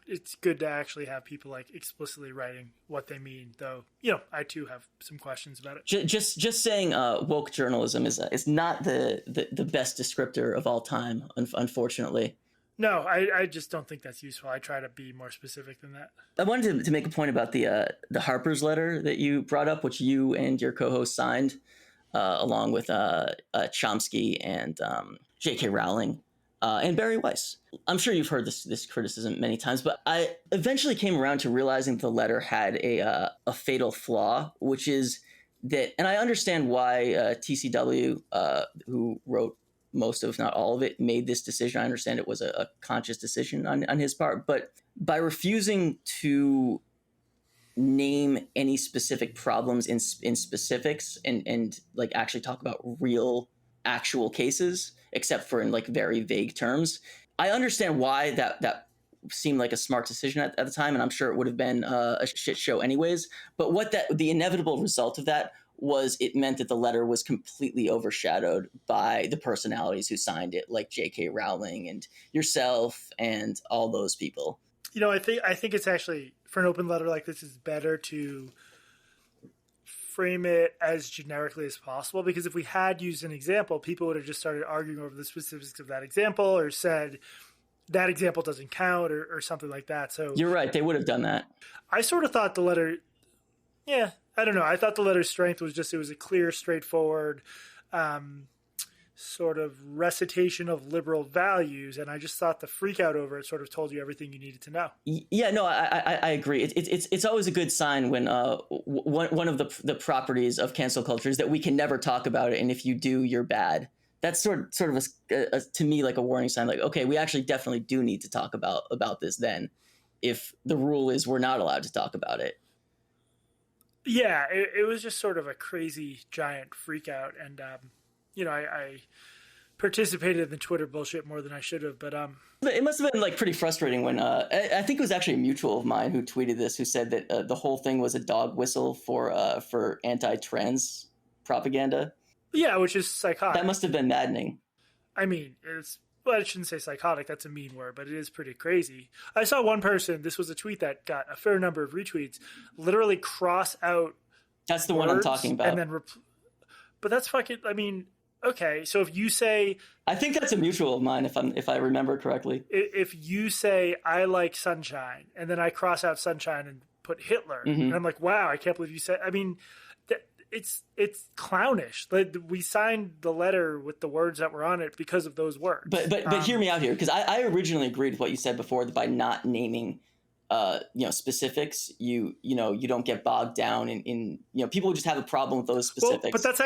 it's good to actually have people like explicitly writing what they mean, though. I too have some questions about it. Just saying, woke journalism is not the best descriptor of all time, unfortunately. No, I just don't think that's useful. I try to be more specific than that. I wanted to make a point about the Harper's letter that you brought up, which you and your co-host signed, along with Chomsky and J.K. Rowling. And Barry Weiss. I'm sure you've heard this criticism many times, but I eventually came around to realizing the letter had a fatal flaw, which is that, and I understand why TCW, who wrote most of, if not all of it, made this decision. I understand it was a conscious decision on his part, but by refusing to name any specific problems in specifics and like actually talk about real actual cases, except for in like very vague terms. I understand why that seemed like a smart decision at the time, and I'm sure it would have been a shit show anyways. But the inevitable result of that was it meant that the letter was completely overshadowed by the personalities who signed it, like J.K. Rowling and yourself and all those people. I think it's actually, for an open letter like this, it's better to frame it as generically as possible, because if we had used an example, people would have just started arguing over the specifics of that example or said that example doesn't count or something like that. So you're right, they would have done that. I sort of thought the letter, I don't know. I thought the letter's strength was just, it was a clear, straightforward sort of recitation of liberal values, and I just thought the freak out over it sort of told you everything you needed to know. Yeah, no, I agree. It's always a good sign when one of the properties of cancel culture is that we can never talk about it, and if you do, you're bad. That's sort of to me like a warning sign. Like, okay, we actually definitely do need to talk about this then, if the rule is we're not allowed to talk about it. Yeah, it was just sort of a crazy giant freak out, and I participated in the Twitter bullshit more than I should have, but it must have been like pretty frustrating when I think it was actually a mutual of mine who tweeted this, who said that the whole thing was a dog whistle for anti-trans propaganda. Yeah, which is psychotic. That must have been maddening. I mean, I shouldn't say psychotic, that's a mean word, but it is pretty crazy. I saw one person, this was a tweet that got a fair number of retweets, literally cross out. That's the one I'm talking about. And then but that's fucking, I mean, okay, so if you say, I think that's a mutual of mine, if I remember correctly. If you say I like sunshine, and then I cross out sunshine and put Hitler, and I'm like, wow, I can't believe you said. I mean, it's clownish. Like, we signed the letter with the words that were on it because of those words. But hear me out here, because I originally agreed with what you said before, that by not naming specifics, you don't get bogged down in people just have a problem with those specifics. Well, but that's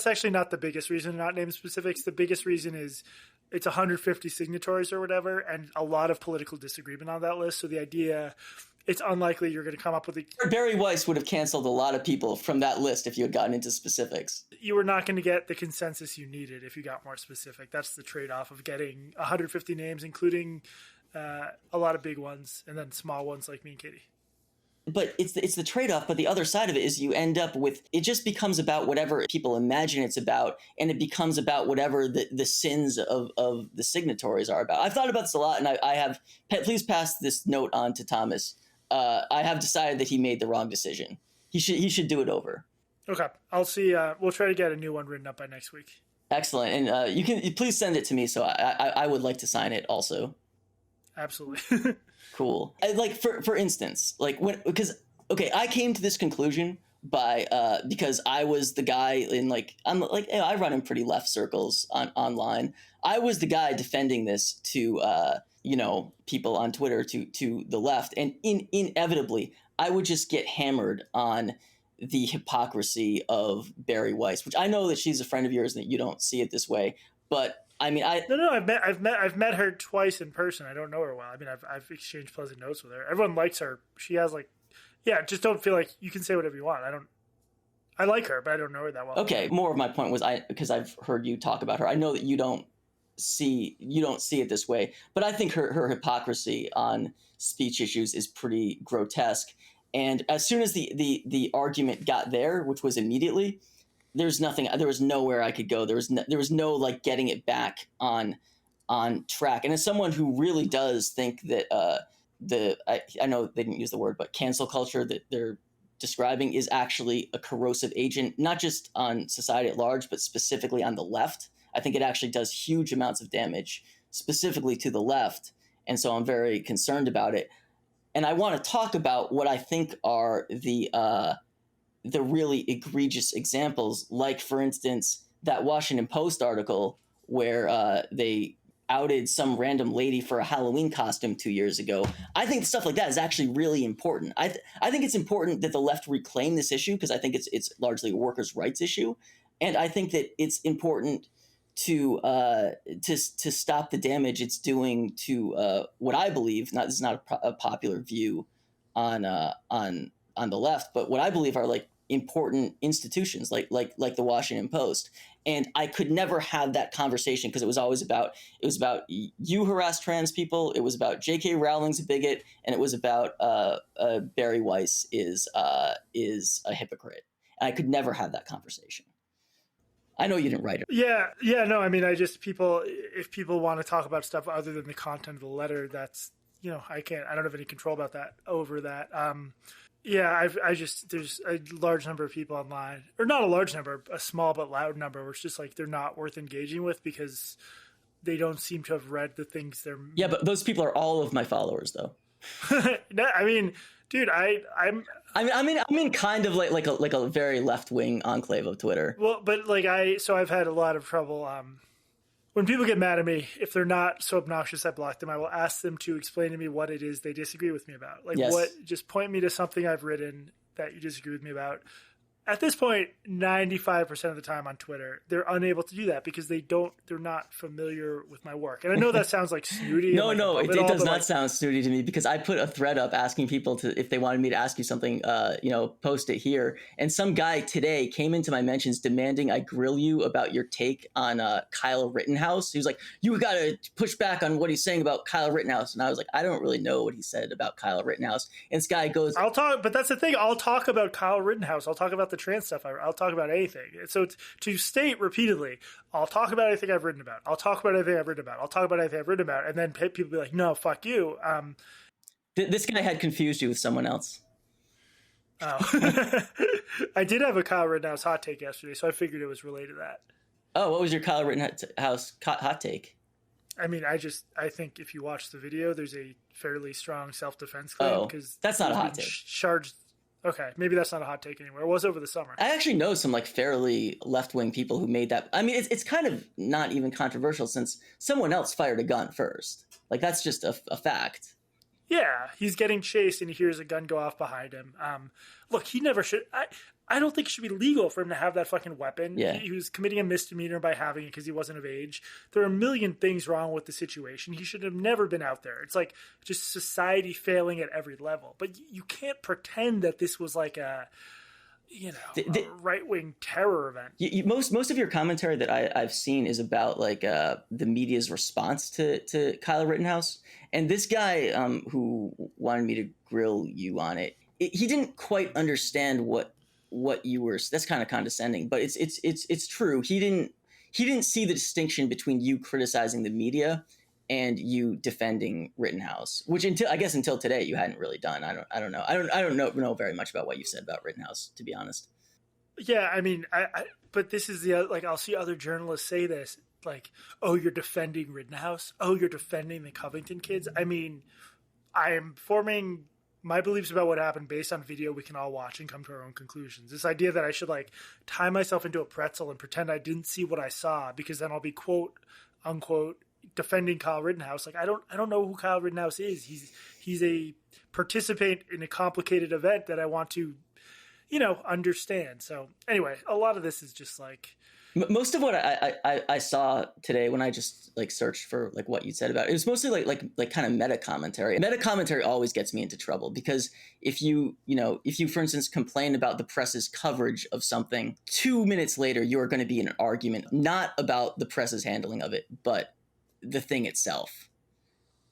actually not the biggest reason to not name specifics. The biggest reason is it's 150 signatories or whatever, and a lot of political disagreement on that list. So the idea, it's unlikely you're going to come up with Barry Weiss would have canceled a lot of people from that list if you had gotten into specifics. You were not going to get the consensus you needed if you got more specific. That's the trade-off of getting 150 names, including a lot of big ones, and then small ones like me and Katie. But it's the trade-off. But the other side of it is you end up with, it just becomes about whatever people imagine it's about, and it becomes about whatever the sins of the signatories are about. I've thought about this a lot, and I have. Please pass this note on to Thomas. I have decided that he made the wrong decision. He should do it over. Okay, I'll see. We'll try to get a new one written up by next week. Excellent, and you can please send it to me, so I would like to sign it also. Absolutely. Cool. Like for instance, like I came to this conclusion because I was the guy in I run in pretty left circles online. I was the guy defending this to people on Twitter to the left, and inevitably I would just get hammered on the hypocrisy of Barry Weiss, which I know that she's a friend of yours and that you don't see it this way, but I mean, No, I've met her twice in person. I don't know her well. I mean, I've exchanged pleasant notes with her. Everyone likes her. She has like yeah, just don't feel like you can say whatever you want. I like her, but I don't know her that well. Okay, more of my point was because I've heard you talk about her. I know that you don't see it this way, but I think her hypocrisy on speech issues is pretty grotesque. And as soon as the argument got there, which was immediately, there was nowhere I could go. There was no like getting it back on track. And as someone who really does think that I know they didn't use the word, but cancel culture that they're describing is actually a corrosive agent, not just on society at large, but specifically on the left. I think it actually does huge amounts of damage, specifically to the left. And so I'm very concerned about it. And I want to talk about what I think are the really egregious examples, like, for instance, that Washington Post article where they outed some random lady for a Halloween costume 2 years ago. I think stuff like that is actually really important. I think it's important that the left reclaim this issue because I think it's largely a workers' rights issue, and I think that it's important to stop the damage it's doing to what I believe. This is not a popular view on the left, but what I believe are like important institutions like the Washington Post. And I could never have that conversation because it was about you harass trans people, it was about J.K. Rowling's a bigot, and it was about Barry Weiss is a hypocrite. And I could never have that conversation. I know you didn't write it. Yeah, no, I mean, if people want to talk about stuff other than the content of the letter, that's, I don't have any control over that. Yeah, there's a large number of people online, or not a large number, a small but loud number, where it's just like they're not worth engaging with because they don't seem to have read the things they're. Yeah, but those people are all of my followers, though. I mean, dude, I mean, kind of like a very left wing enclave of Twitter. Well, but I've had a lot of trouble. When people get mad at me, if they're not so obnoxious I block them, I will ask them to explain to me what it is they disagree with me about. Like, yes. Just point me to something I've written that you disagree with me about. At this point, 95% of the time on Twitter, they're unable to do that because they're not familiar with my work. And I know that sounds like snooty. No, it does not sound snooty to me because I put a thread up asking people if they wanted me to ask you something, post it here. And some guy today came into my mentions demanding I grill you about your take on Kyle Rittenhouse. He was like, you got to push back on what he's saying about Kyle Rittenhouse. And I was like, I don't really know what he said about Kyle Rittenhouse. And this guy goes, I'll talk, but that's the thing. I'll talk about Kyle Rittenhouse. I'll talk about the trans stuff. I'll talk about anything. So to state repeatedly, I'll talk about anything I've written about. I'll talk about anything I've written about. I'll talk about anything I've written about. And then people be like, no, fuck you. This guy had confused you with someone else. Oh, I did have a Kyle Rittenhouse hot take yesterday, so I figured it was related to that. Oh, what was your Kyle Rittenhouse hot take? I mean, I think if you watch the video, there's a fairly strong self-defense claim. Oh, that's not a hot take. Charged. Okay, maybe that's not a hot take anymore. It was over the summer. I actually know some like fairly left-wing people who made that. I mean, it's kind of not even controversial since someone else fired a gun first. Like, that's just a fact. Yeah, he's getting chased and he hears a gun go off behind him. Look, he never should. I don't think it should be legal for him to have that fucking weapon. Yeah. He was committing a misdemeanor by having it because he wasn't of age. There are a million things wrong with the situation. He should have never been out there. It's like just society failing at every level. But you can't pretend that this was like a right-wing terror event. Most of your commentary that I've seen is about like the media's response to Kyle Rittenhouse. And this guy who wanted me to grill you on it, he didn't quite understand what you were. That's kind of condescending, but it's true. He didn't see the distinction between you criticizing the media and you defending Rittenhouse, which until today you hadn't really done. I don't know. I don't know very much about what you said about Rittenhouse, to be honest. Yeah, I mean, but this is I'll see other journalists say this, like, oh, you're defending Rittenhouse. Oh, you're defending the Covington kids. I mean, I am forming my beliefs about what happened based on video we can all watch and come to our own conclusions. This idea that I should like tie myself into a pretzel and pretend I didn't see what I saw because then I'll be quote unquote defending Kyle Rittenhouse. Like, I don't know who Kyle Rittenhouse is. He's a participant in a complicated event that I want to, understand. So anyway, a lot of this is just like, Most of what I saw today when I just like searched for like what you said about it, it was mostly like kind of meta commentary. Meta commentary always gets me into trouble because if you for instance complain about the press's coverage of something, 2 minutes later you are going to be in an argument not about the press's handling of it, but the thing itself.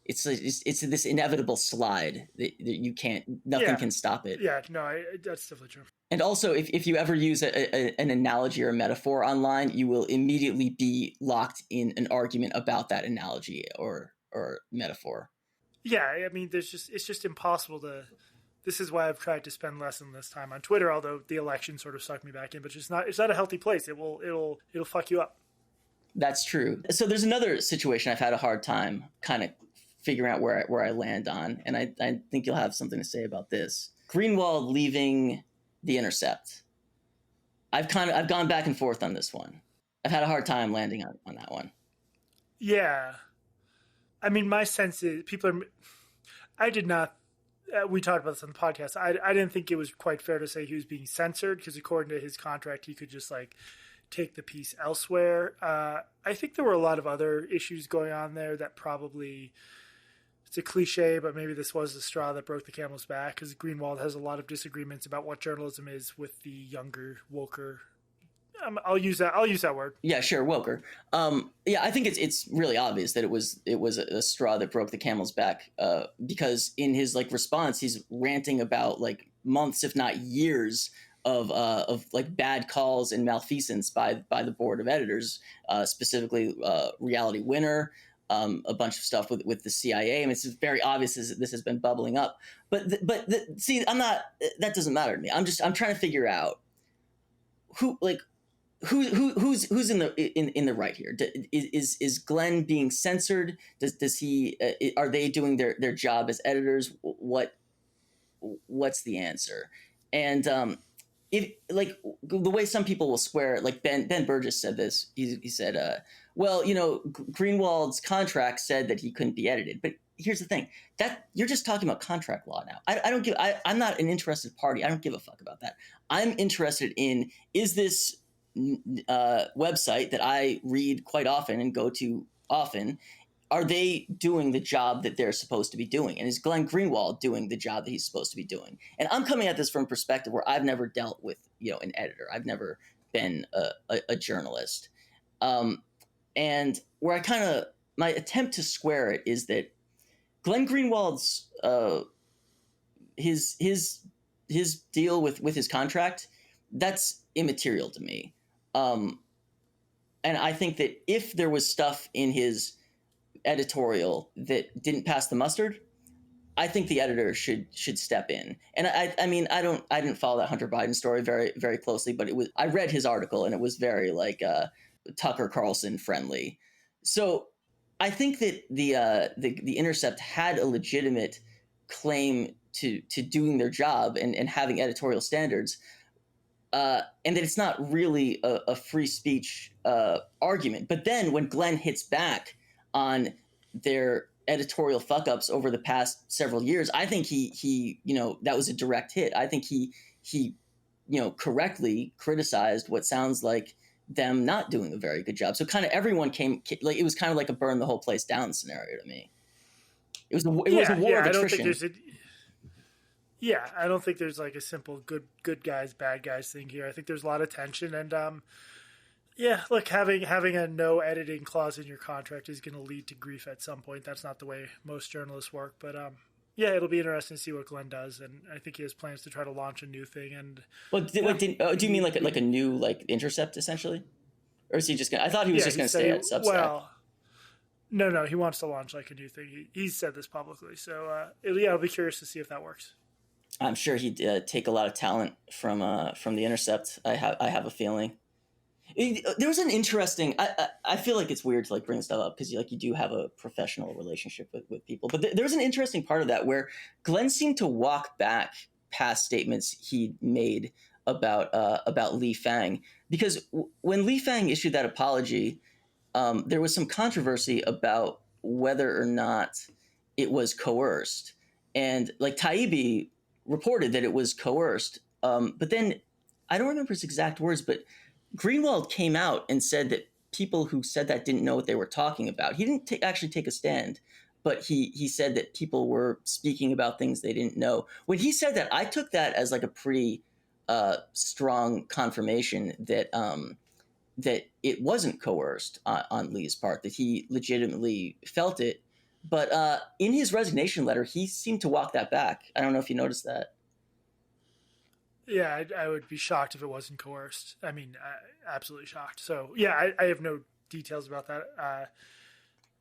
It's this inevitable slide that you can't, nothing Yeah, can stop it. yeah, no, that's definitely true. And also, if you ever use an analogy or a metaphor online, you will immediately be locked in an argument about that analogy or metaphor. Yeah, I mean, it's just impossible to. This is why I've tried to spend less and less time on Twitter. Although the election sort of sucked me back in, but it's not a healthy place. It'll fuck you up. That's true. So there's another situation I've had a hard time kind of figuring out where I land on, and I think you'll have something to say about this. Greenwald leaving The Intercept. I've gone back and forth on this one. I've had a hard time landing on that one. Yeah, I mean, my sense is people are. I did not. We talked about this on the podcast. I didn't think it was quite fair to say he was being censored because according to his contract, he could just like take the piece elsewhere. I think there were a lot of other issues going on there that probably, it's a cliche, but maybe this was the straw that broke the camel's back because Greenwald has a lot of disagreements about what journalism is with the younger, woker. I'll use that word. Yeah, sure, Woker. Yeah, I think it's really obvious that it was a straw that broke the camel's back. Because in his like response, he's ranting about like months, if not years, of like bad calls and malfeasance by the board of editors, specifically Reality Winner, a bunch of stuff with the CIA. I mean, it's very obvious this has been bubbling up. See, I'm not. That doesn't matter to me. I'm trying to figure out who's in the right here. Is Glenn being censored? Does he are they doing their job as editors? What's the answer? And if like the way some people will square, like Ben Burgess said this. He said, well, Greenwald's contract said that he couldn't be edited, but here's the thing, that you're just talking about contract law now. I'm not an interested party. I don't give a fuck about that. I'm interested in, is this website that I read quite often and go to often, are they doing the job that they're supposed to be doing? And is Glenn Greenwald doing the job that he's supposed to be doing? And I'm coming at this from a perspective where I've never dealt with, an editor. I've never been a journalist. And where my attempt to square it is that Glenn Greenwald's, his deal with his contract, that's immaterial to me. And I think that if there was stuff in his editorial that didn't pass the mustard, I think the editor should step in. And I mean, I didn't follow that Hunter Biden story very, very closely, but I read his article and it was very like Tucker Carlson friendly. So I think that the Intercept had a legitimate claim to doing their job and having editorial standards. And that it's not really a free speech argument. But then when Glenn hits back on their editorial fuck ups over the past several years, I think he that was a direct hit. I think he correctly criticized what sounds like them not doing a very good job. So kind of everyone came like, it was kind of like a burn the whole place down scenario to me. It was a war of attrition. I don't think there's like a simple good guys, bad guys thing here. I think there's a lot of tension, and look, having a no editing clause in your contract is going to lead to grief at some point. That's not the way most journalists work, but it'll be interesting to see what Glenn does, and I think he has plans to try to launch a new thing. And do you mean like a new like Intercept essentially, or is he just gonna? I thought he was just going to stay at Substack. Well, no, he wants to launch like a new thing. He's said this publicly, so I'll be curious to see if that works. I'm sure he'd take a lot of talent from the Intercept. I have a feeling. There was an interesting. I feel like it's weird to like bring stuff up because you do have a professional relationship with people, but there was an interesting part of that where Glenn seemed to walk back past statements he made about Li Fang, because when Li Fang issued that apology, there was some controversy about whether or not it was coerced, and like Taibbi reported that it was coerced, but then I don't remember his exact words, but Greenwald came out and said that people who said that didn't know what they were talking about. He didn't actually take a stand, but he said that people were speaking about things they didn't know. When he said that, I took that as like a pretty strong confirmation that that it wasn't coerced on Lee's part, that he legitimately felt it. But in his resignation letter, he seemed to walk that back. I don't know if you noticed that. Yeah, I would be shocked if it wasn't coerced. I mean, absolutely shocked. So yeah, I have no details about that.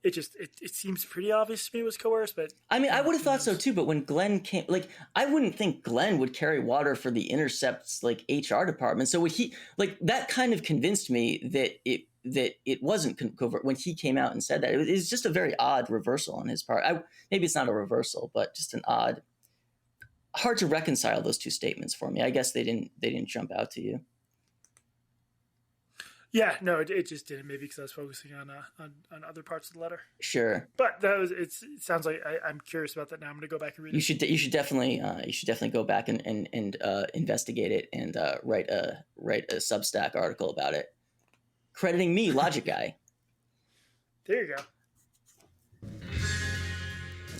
It seems pretty obvious to me it was coerced, but I mean, I would have thought so too. But when Glenn came, like, I wouldn't think Glenn would carry water for the Intercept's like HR department. So would he, like, that kind of convinced me that it wasn't covert when he came out and said that. It was just a very odd reversal on his part. Maybe it's not a reversal, but just an odd. Hard to reconcile those two statements for me. I guess they didn't jump out to you. Yeah, no, it just didn't. Maybe because I was focusing on other parts of the letter. Sure, but it sounds like I'm curious about that now. I'm going to go back and read it. You should definitely go back and investigate it and write a Substack article about it, crediting me, Logic Guy. There you go.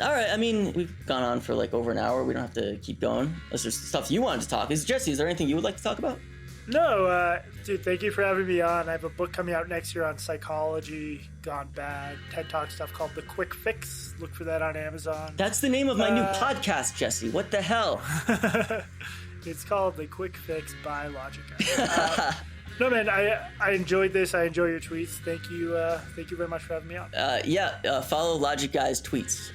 All right. I mean, we've gone on for like over an hour. We don't have to keep going. Unless there's stuff you wanted to talk. Jesse, is there anything you would like to talk about? No, dude, thank you for having me on. I have a book coming out next year on psychology gone bad, TED Talk stuff called The Quick Fix. Look for that on Amazon. That's the name of my new podcast, Jesse. What the hell? It's called The Quick Fix by Logic Guy. No, man, I enjoyed this. I enjoy your tweets. Thank you very much for having me on. Follow Logic Guy's tweets.